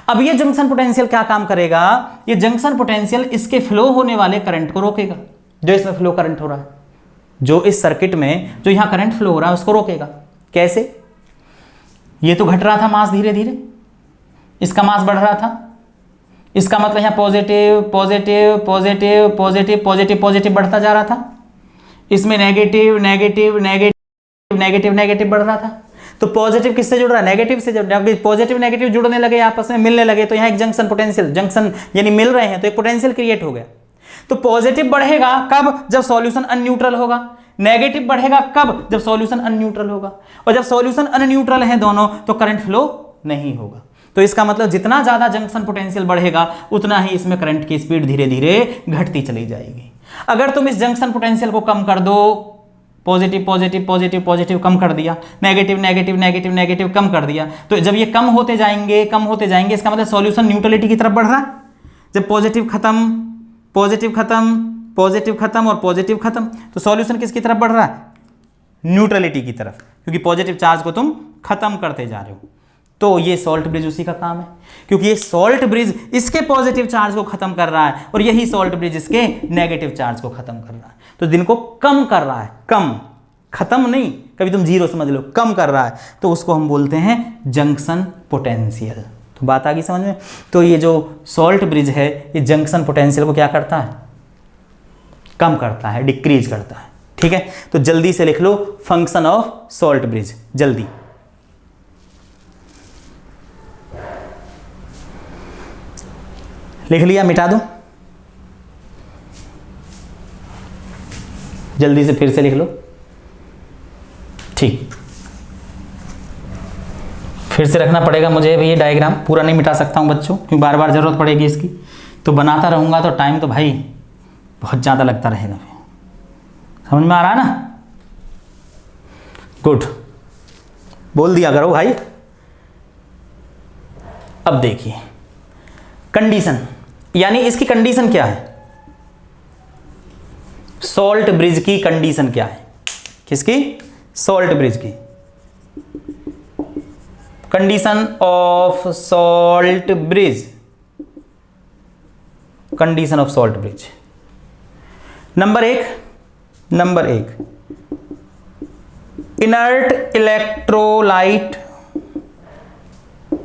अब ये जंक्शन पोटेंशियल क्या काम करेगा, ये जंक्शन पोटेंशियल इसके फ्लो होने वाले करंट को रोकेगा, जो इसमें फ्लो करंट हो रहा है, जो इस सर्किट में जो यहां करंट फ्लो हो रहा है उसको रोकेगा। कैसे, ये तो घट रहा था मास धीरे धीरे, इसका मास बढ़ रहा था, इसका मतलब यहां positive positive positive positive positive positive बढ़ता जा रहा था, इसमें negative negative negative negative negative बढ़ रहा था। तो पॉजिटिव किससे जुड़ रहा है, नेगेटिव से। जब पॉजिटिव नेगेटिव जुड़ने लगे, आपस में मिलने लगे, तो यहां एक जंक्शन पोटेंशियल, जंक्शन यानी मिल रहे हैं, तो एक पोटेंशियल क्रिएट हो गया। तो पॉजिटिव बढ़ेगा कब, जब सॉल्यूशन अनन्यूट्रल होगा, नेगेटिव बढ़ेगा कब, जब सॉल्यूशन अनन्यूट्रल होगा, और जब सॉल्यूशन अनन्यूट्रल है दोनों, तो करंट फ्लो नहीं होगा। तो इसका मतलब जितना ज्यादा जंक्शन पोटेंशियल बढ़ेगा, उतना ही इसमें करंट की स्पीड धीरे धीरे घटती चली जाएगी। अगर तुम इस जंक्शन पोटेंशियल को कम कर दो, पॉजिटिव पॉजिटिव पॉजिटिव पॉजिटिव कम कर दिया, नेगेटिव नेगेटिव नेगेटिव नेगेटिव कम कर दिया, तो जब ये कम होते जाएंगे, इसका मतलब सॉल्यूशन न्यूट्रलिटी की तरफ बढ़ रहा है। जब पॉजिटिव खत्म, पॉजिटिव खत्म, पॉजिटिव खत्म और पॉजिटिव खत्म, तो सॉल्यूशन किसकी तरफ बढ़ रहा है, न्यूट्रलिटी की तरफ, क्योंकि पॉजिटिव चार्ज को तुम खत्म करते जा रहे हो। तो ये सॉल्ट ब्रिज उसी का काम है, क्योंकि ये सॉल्ट ब्रिज इसके पॉजिटिव चार्ज को खत्म कर रहा है, और यही सॉल्ट ब्रिज इसके नेगेटिव चार्ज को खत्म कर रहा है। तो दिन को कम कर रहा है, कम, खत्म नहीं, कभी तुम जीरो समझ लो, कम कर रहा है, तो उसको हम बोलते हैं जंक्शन पोटेंशियल। तो बात आ गई समझ में। तो ये जो सॉल्ट ब्रिज है, ये जंक्शन पोटेंशियल को क्या करता है, कम करता है, डिक्रीज करता है। ठीक है, तो जल्दी से लिख लो फंक्शन ऑफ सॉल्ट ब्रिज, जल्दी। लिख लिया, मिटा दूं, जल्दी से फिर से लिख लो। ठीक, फिर से रखना पड़ेगा मुझे भी, ये डायग्राम पूरा नहीं मिटा सकता हूं बच्चों, क्योंकि बार बार जरूरत पड़ेगी इसकी, तो बनाता रहूंगा तो टाइम तो भाई बहुत ज़्यादा लगता रहेगा। समझ में आ रहा है ना, गुड, बोल दिया करो भाई। अब देखिए कंडीशन, यानी इसकी कंडीशन क्या है, सॉल्ट ब्रिज की कंडीशन क्या है, किसकी, सॉल्ट ब्रिज की condition of salt bridge, condition of salt bridge. Number एक, इनर्ट इलेक्ट्रोलाइट,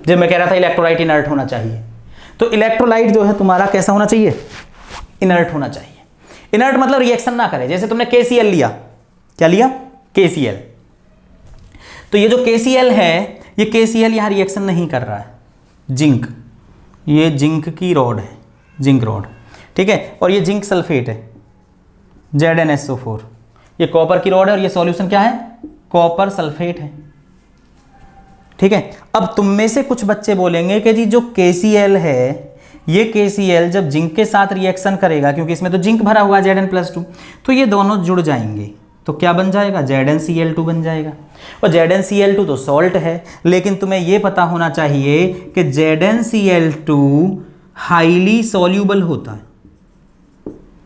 जब मैं कह रहा था इलेक्ट्रोलाइट इनर्ट होना चाहिए, तो इलेक्ट्रोलाइट जो है तुम्हारा कैसा होना चाहिए, इनर्ट होना चाहिए। इनर्ट मतलब रिएक्शन ना करे। जैसे तुमने KCl लिया, क्या लिया, KCl, तो ये जो KCl है, ये KCl यहां रिएक्शन नहीं कर रहा है, जिंक, ये जिंक की रॉड है, जिंक रॉड, ठीक है, और ये जिंक सल्फेट है, ZnSO4, ये कॉपर की रॉड है और ये सॉल्यूशन क्या है, कॉपर सल्फेट है। ठीक है, अब तुम में से कुछ बच्चे बोलेंगे कि जी जो KCl है, ये KCl जब जिंक के साथ रिएक्शन करेगा, क्योंकि इसमें तो जिंक भरा हुआ है Zn+2, तो ये दोनों जुड़ जाएंगे, तो क्या बन जाएगा, ZnCl2 बन जाएगा। और ZnCl2 तो सॉल्ट है, लेकिन तुम्हें ये पता होना चाहिए कि ZnCl2 हाईली सॉल्यूबल होता है।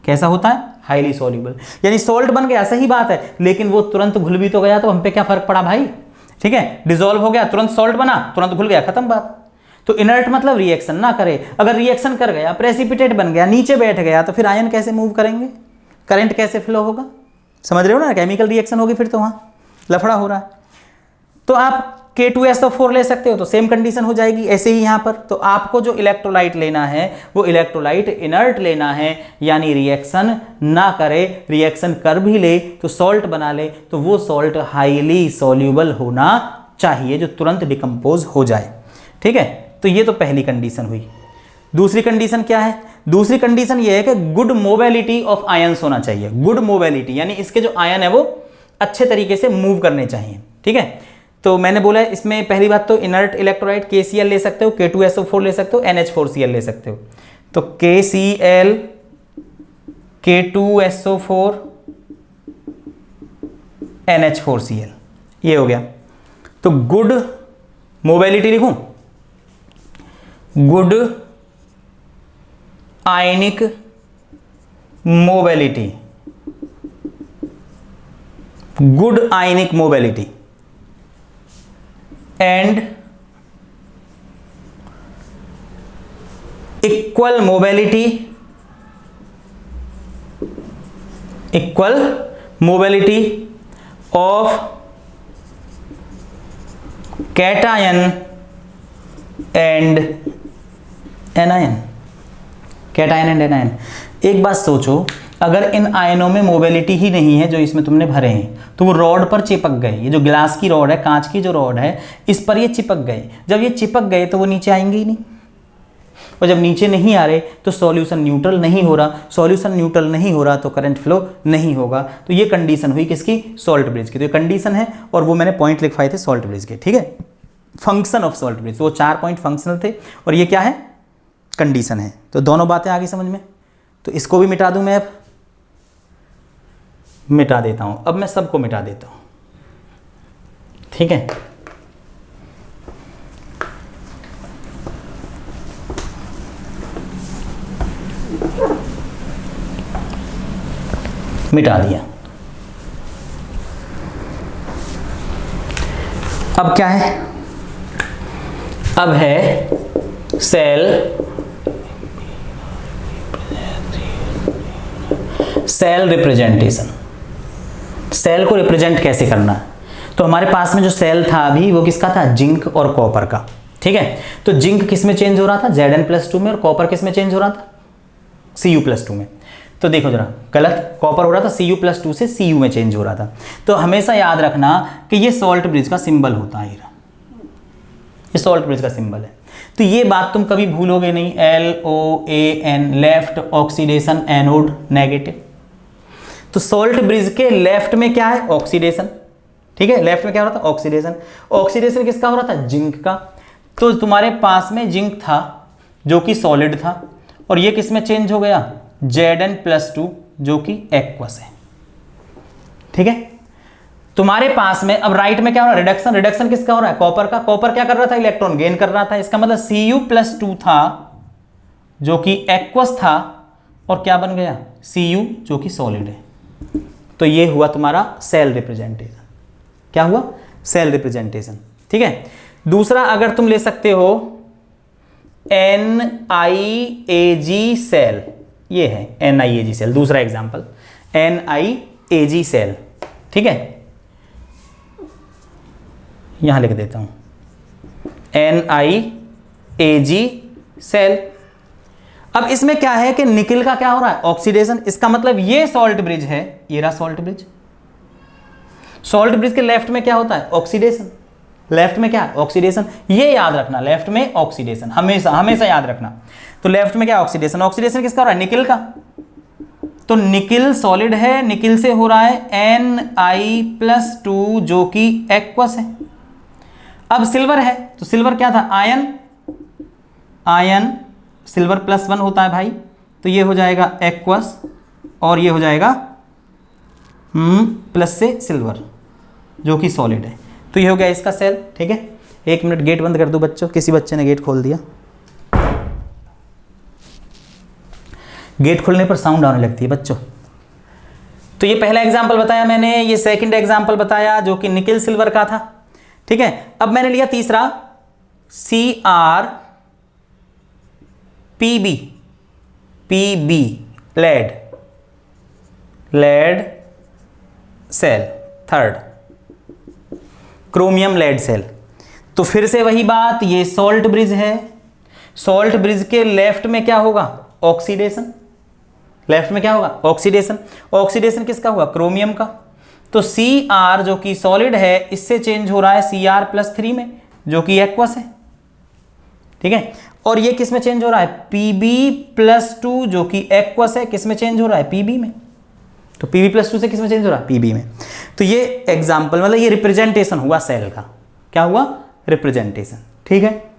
कैसा होता है, हाईली सॉल्यूबल, यानी सॉल्ट बन गया, सही बात है, लेकिन वो तुरंत घुल भी तो गया, तो हम पे क्या फर्क पड़ा भाई। ठीक है, डिसॉल्व हो गया, तुरंत सॉल्ट बना, तुरंत घुल गया, खत्म बात। तो इनर्ट मतलब रिएक्शन ना करे, अगर रिएक्शन कर गया, प्रेसिपिटेट बन गया, नीचे बैठ गया, तो फिर आयन कैसे मूव करेंगे, करंट कैसे फ्लो होगा, समझ रहे हो ना, केमिकल रिएक्शन होगी, फिर तो वहां लफड़ा हो रहा है। तो आप K2SO4 ले सकते हो, तो सेम कंडीशन हो जाएगी। ऐसे ही यहां पर तो आपको जो इलेक्ट्रोलाइट लेना है वो इलेक्ट्रोलाइट इनर्ट लेना है, यानी रिएक्शन ना करे, रिएक्शन कर भी ले तो सॉल्ट बना ले, तो वो सॉल्ट हाईली सॉल्यूबल होना चाहिए, जो तुरंत डिकम्पोज हो जाए। ठीक है, तो ये तो पहली कंडीशन हुई। दूसरी कंडीशन क्या है, दूसरी कंडीशन ये है कि गुड मोबिलिटी ऑफ आयंस होना चाहिए। गुड मोबिलिटी यानी इसके जो आयन है वो अच्छे तरीके से मूव करने चाहिए। ठीक है, तो मैंने बोला इसमें पहली बात तो इनर्ट इलेक्ट्रोलाइट KCl ले सकते हो, K2SO4 ले सकते हो, NH4Cl ले सकते हो। तो KCl, K2SO4, NH4Cl, ये हो गया। तो गुड मोबिलिटी लिखूं, good ionic mobility, good ionic mobility and equal mobility, equal mobility of cation and anion, cation and anion. एक बात सोचो, अगर इन आयनों में मोबिलिटी ही नहीं है जो इसमें तुमने भरे हैं, तो वो रॉड पर चिपक गए। ये जो ग्लास की रॉड है, कांच की जो रॉड है, इस पर ये चिपक गए। जब ये चिपक गए तो वो नीचे आएंगे ही नहीं, और जब नीचे नहीं आ रहे तो सॉल्यूशन न्यूट्रल नहीं हो रहा। सॉल्यूशन न्यूट्रल नहीं हो रहा तो करंट फ्लो नहीं होगा। तो ये कंडीशन हुई किसकी, सॉल्ट ब्रिज की। तो ये कंडीशन है, और वो मैंने पॉइंट लिखवाए थे सॉल्ट ब्रिज के। ठीक है, फंक्शन ऑफ सॉल्ट ब्रिज, वो 4 पॉइंट फंक्शनल थे, और ये क्या है, कंडीशन है। तो दोनों बातें आ गई समझ में। तो इसको भी मिटा दूं मैं, अब मिटा देता हूं, अब मैं सबको मिटा देता हूं। ठीक है, मिटा दिया। अब क्या है, अब है सेल रिप्रेजेंटेशन। सेल को रिप्रेजेंट कैसे करना है, तो हमारे पास में जो सेल था अभी वो किसका था, जिंक और कॉपर का। ठीक है, तो जिंक किस में चेंज हो रहा था, Zn+2 में, और कॉपर किस में चेंज हो रहा था, Cu+2 में। तो देखो जरा, गलत, कॉपर हो रहा था Cu+2 से Cu में चेंज हो रहा था। तो हमेशा याद रखना कि ये सॉल्ट ब्रिज का सिंबल होता है, ये सॉल्ट ब्रिज का सिंबल है। तो ये बात तुम कभी भूलोगे नहीं, LOAN, left oxidation, anode negative. तो सॉल्ट ब्रिज के लेफ्ट में क्या है, ऑक्सीडेशन। ठीक है, लेफ्ट में क्या हो रहा था, ऑक्सीडेशन। ऑक्सीडेशन किसका हो रहा था, जिंक का। तो तुम्हारे पास में जिंक था जो कि सॉलिड था, और ये किस में चेंज हो गया, Zn+2 जो कि एक्वस है। ठीक है, तुम्हारे पास में अब राइट में क्या हो रहा है, रिडक्शन। रिडक्शन किसका हो रहा है, कॉपर का। कॉपर क्या कर रहा था, इलेक्ट्रॉन गेन कर रहा था। इसका मतलब Cu+2 था जो कि एक्वस था, और क्या बन गया, Cu जो कि सॉलिड है। तो ये हुआ तुम्हारा सेल रिप्रेजेंटेशन। क्या हुआ, सेल रिप्रेजेंटेशन। ठीक है, दूसरा अगर तुम ले सकते हो NiAg सेल, ये है NiAg सेल, दूसरा एग्जांपल NiAg सेल। ठीक है, यहां लिख देता हूं NiAg सेल। अब इसमें क्या है कि निकिल का क्या हो रहा है, ऑक्सीडेशन। इसका मतलब ये सॉल्ट ब्रिज है, ये रहा सॉल्ट ब्रिज। सॉल्ट ब्रिज के लेफ्ट में क्या होता है, ऑक्सीडेशन। लेफ्ट में क्या है, ऑक्सीडेशन। ये याद रखना, लेफ्ट में ऑक्सीडेशन, हमेशा हमेशा याद रखना। तो लेफ्ट में क्या, ऑक्सीडेशन। ऑक्सीडेशन किसका हो रहा है, निकिल का। तो निकिल सॉलिड है, निकिल से हो रहा है Ni+2 जो कि एक्वस है। अब सिल्वर है तो सिल्वर क्या था, आयन, आयन सिल्वर +1 होता है भाई, तो ये हो जाएगा एक्वस और ये हो जाएगा प्लस से सिल्वर जो कि सॉलिड है। तो ये हो गया इसका सेल। ठीक है, 1 मिनट गेट बंद कर दो बच्चों, किसी बच्चे ने गेट खोल दिया। गेट खोलने पर साउंड आने लगती है बच्चों। तो ये पहला एग्जाम्पल बताया मैंने, ये सेकंड एग्जाम्पल बताया जो कि निकिल सिल्वर का था। ठीक है, अब मैंने लिया तीसरा CrPb, PB lead, lead cell, third chromium lead cell. तो फिर से वही बात, ये सॉल्ट ब्रिज है, सॉल्ट ब्रिज के लेफ्ट में क्या होगा, ऑक्सीडेशन, लेफ्ट में क्या होगा, ऑक्सीडेशन। ऑक्सीडेशन किसका हुआ, क्रोमियम का। तो Cr जो कि सॉलिड है इससे चेंज हो रहा है Cr+3 में जो कि एक्वस है। ठीक है, और ये किस में चेंज हो रहा है, Pb+2 जो कि एक्वस है, किस में चेंज हो रहा है, Pb में। तो Pb+2 से किस में चेंज हो रहा है, Pb में। तो ये एग्जाम्पल मतलब ये रिप्रेजेंटेशन हुआ सेल का, क्या हुआ, रिप्रेजेंटेशन। ठीक है,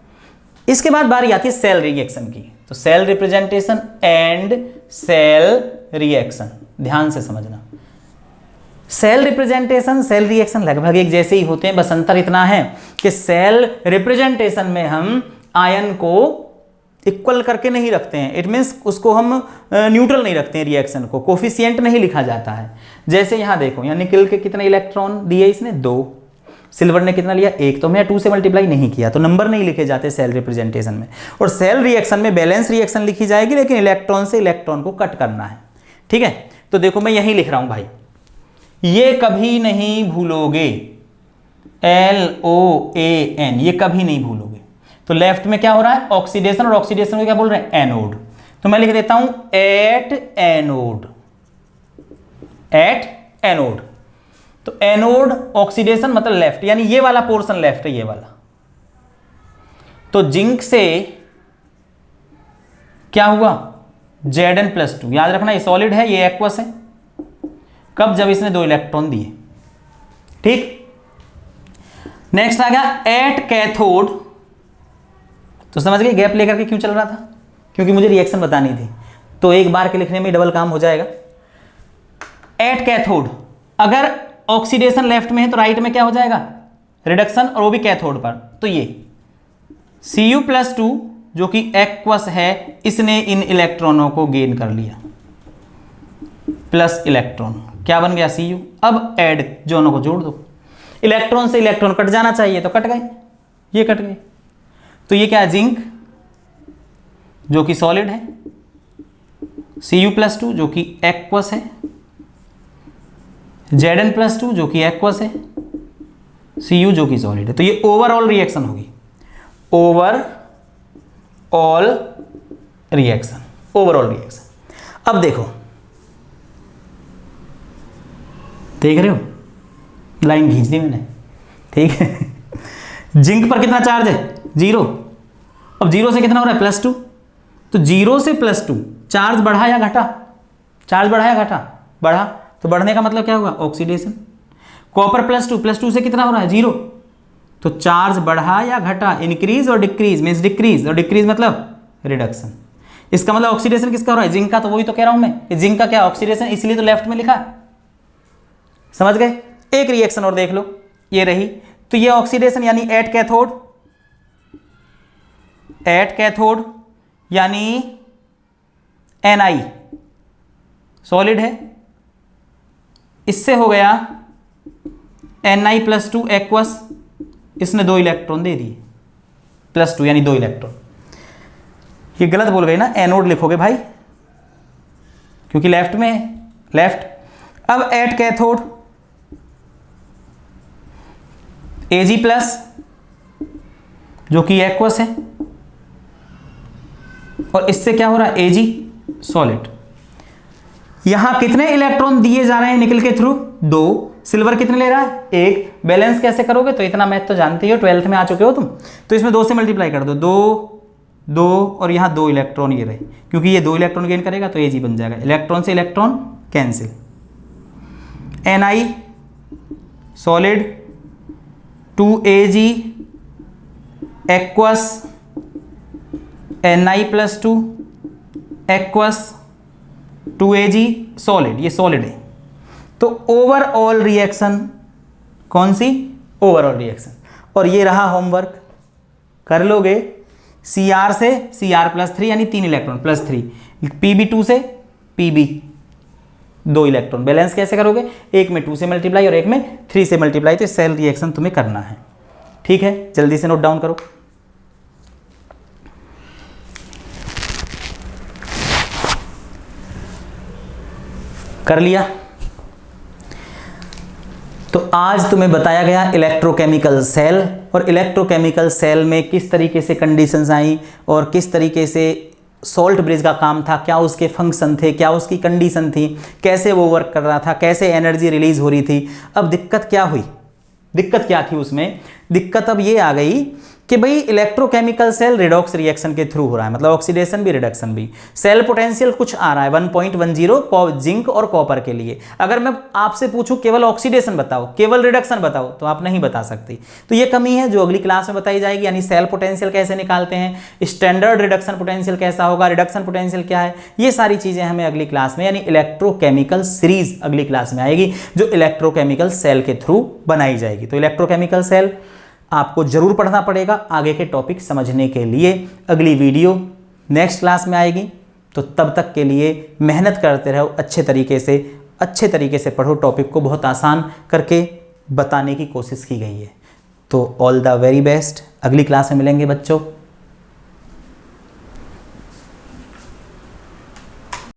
इसके बाद बारी आती है सेल रिएक्शन की। तो cell representation and cell reaction, ध्यान से समझना। सेल रिप्रेजेंटेशन सेल रिएक्शन लगभग एक जैसे ही होते हैं, बस अंतर इतना है कि सेल रिप्रेजेंटेशन में हम आयन को इक्वल करके नहीं रखते हैं, इट मीन्स उसको हम न्यूट्रल नहीं रखते हैं, रिएक्शन को कोफिशिएंट नहीं लिखा जाता है। जैसे यहां देखो, यहां निकल के कितने इलेक्ट्रॉन दिए इसने, 2, सिल्वर ने कितना लिया, 1, तो मैं 2 से मल्टीप्लाई नहीं किया, तो नंबर नहीं लिखे जाते सेल रिप्रेजेंटेशन में। और सेल रिएक्शन में बैलेंस रिएक्शन लिखी जाएगी, लेकिन इलेक्ट्रॉन से इलेक्ट्रॉन को कट करना है। ठीक है, तो देखो मैं यही लिख रहा हूं भाई, ये कभी नहीं भूलोगे, LOAN, ये कभी नहीं भूलोगे। तो लेफ्ट में क्या हो रहा है, ऑक्सीडेशन, और ऑक्सीडेशन को क्या बोल रहे हैं, एनोड। तो मैं लिख देता हूं एट एनोड, एट एनोड। तो एनोड ऑक्सीडेशन मतलब लेफ्ट, यानी ये वाला पोर्शन लेफ्ट है, ये वाला। तो जिंक से क्या हुआ, Zn+2, याद रखना ये सॉलिड है, ये एक्वस है। कब, जब इसने 2 इलेक्ट्रॉन दिए। ठीक, नेक्स्ट आ गया एट कैथोड। तो समझ गए गैप लेकर के क्यों चल रहा था, क्योंकि मुझे रिएक्शन बतानी थी, तो एक बार के लिखने में डबल काम हो जाएगा। एट कैथोड, अगर ऑक्सीडेशन लेफ्ट में है तो राइट में क्या हो जाएगा, रिडक्शन, और वो भी कैथोड पर। तो ये Cu+2 जो कि एक्वस है, इसने इन इलेक्ट्रॉनों को गेन कर लिया, प्लस इलेक्ट्रॉन, क्या बन गया, Cu। अब ऐड दोनों को जोड़ दो, इलेक्ट्रॉन से इलेक्ट्रॉन कट जाना चाहिए तो कट गए, ये कट गए। तो ये क्या है, जिंक जो कि सॉलिड है, Cu+2 जो कि एक्वस है, Zn+2 जो कि एक्वस है, Cu जो कि सॉलिड है। तो ये ओवरऑल रिएक्शन होगी, ओवरऑल रिएक्शन, ओवरऑल रिएक्शन। अब देखो, देख रहे हो, लाइन खींच दी मैंने। ठीक है, जिंक पर कितना चार्ज है, 0। अब 0 से कितना हो रहा है, +2। तो 0 से +2 चार्ज बढ़ा या घटा, चार्ज बढ़ा या घटा, बढ़ा। तो बढ़ने का मतलब क्या हुआ, ऑक्सीडेशन। कॉपर +2 से कितना हो रहा है, 0। तो चार्ज बढ़ा या घटा, इंक्रीज और डिक्रीज मीन्स डिक्रीज, और डिक्रीज मतलब रिडक्शन। इसका मतलब ऑक्सीडेशन किसका हो रहा है, जिंक का। तो वही तो कह रहा हूं मैं, जिंक का क्या ऑक्सीडेशन, इसलिए तो लेफ्ट में लिखा है। समझ गए। एक रिएक्शन और देख लो, ये रही। तो ये ऑक्सीडेशन यानी एट कैथोड, एट कैथोड यानी Ni सॉलिड है, इससे हो गया Ni+2 एक्वस, इसने 2 इलेक्ट्रॉन दे दिए, +2 यानी 2 इलेक्ट्रॉन। ये गलत बोल गए ना, एनोड लिखोगे भाई, क्योंकि लेफ्ट में है, लेफ्ट। अब एट कैथोड Ag+ जो कि एक्वस है, और इससे क्या हो रहा है, Ag सॉलिड। यहां कितने इलेक्ट्रॉन दिए जा रहे हैं निकल के थ्रू, 2। सिल्वर कितने ले रहा है, 1। बैलेंस कैसे करोगे, तो इतना मैथ तो जानते हो, 12th में आ चुके हो तुम। तो इसमें 2 से मल्टीप्लाई कर दो, 2 2 और यहाँ 2 इलेक्ट्रॉन ये रहे, क्योंकि ये 2 इलेक्ट्रॉन गेन करेगा तो Ag बन जाएगा, इलेक्ट्रॉन से electron cancel. Ni solid 2Ag aqueous Ni+2 aqueous 2Ag solid, ये सॉलिड है। तो ओवरऑल रिएक्शन कौन सी? Overall reaction. और ये रहा होमवर्क, कर लोगे। Cr से Cr+3 यानी 3 इलेक्ट्रॉन +3, Pb2 से Pb 2 इलेक्ट्रॉन, बैलेंस कैसे करोगे? एक में 2 से मल्टीप्लाई और एक में 3 से मल्टीप्लाई। तो सेल रिएक्शन तुम्हें करना है, ठीक है, जल्दी से नोट डाउन करो। कर लिया? तो आज तुम्हें बताया गया इलेक्ट्रोकेमिकल सेल, और इलेक्ट्रोकेमिकल सेल में किस तरीके से कंडीशंस आई और किस तरीके से सॉल्ट ब्रिज का काम था, क्या उसके फंक्शन थे, क्या उसकी कंडीशन थी, कैसे वो वर्क कर रहा था, कैसे एनर्जी रिलीज हो रही थी। अब दिक्कत क्या हुई? दिक्कत क्या थी उसमें? दिक्कत अब ये आ गई कि भाई इलेक्ट्रोकेमिकल सेल रिडॉक्स रिएक्शन के थ्रू हो रहा है, मतलब ऑक्सीडेशन भी रिडक्शन भी। सेल पोटेंशियल कुछ आ रहा है 1.10 जिंक और कॉपर के लिए। अगर मैं आपसे पूछूं केवल ऑक्सीडेशन बताओ, केवल रिडक्शन बताओ, तो आप नहीं बता सकती। तो ये कमी है जो अगली क्लास में बताई जाएगी, यानी सेल पोटेंशियल कैसे निकालते हैं, स्टैंडर्ड रिडक्शन पोटेंशियल कैसा होगा, रिडक्शन पोटेंशियल क्या है, ये सारी चीजें हमें अगली क्लास में, यानी इलेक्ट्रोकेमिकल सीरीज अगली क्लास में आएगी, जो इलेक्ट्रोकेमिकल सेल के थ्रू बनाई जाएगी। तो इलेक्ट्रोकेमिकल सेल आपको जरूर पढ़ना पड़ेगा आगे के टॉपिक समझने के लिए। अगली वीडियो नेक्स्ट क्लास में आएगी, तो तब तक के लिए मेहनत करते रहो, अच्छे तरीके से पढ़ो। टॉपिक को बहुत आसान करके बताने की कोशिश की गई है। तो ऑल द वेरी बेस्ट, अगली क्लास में मिलेंगे बच्चों।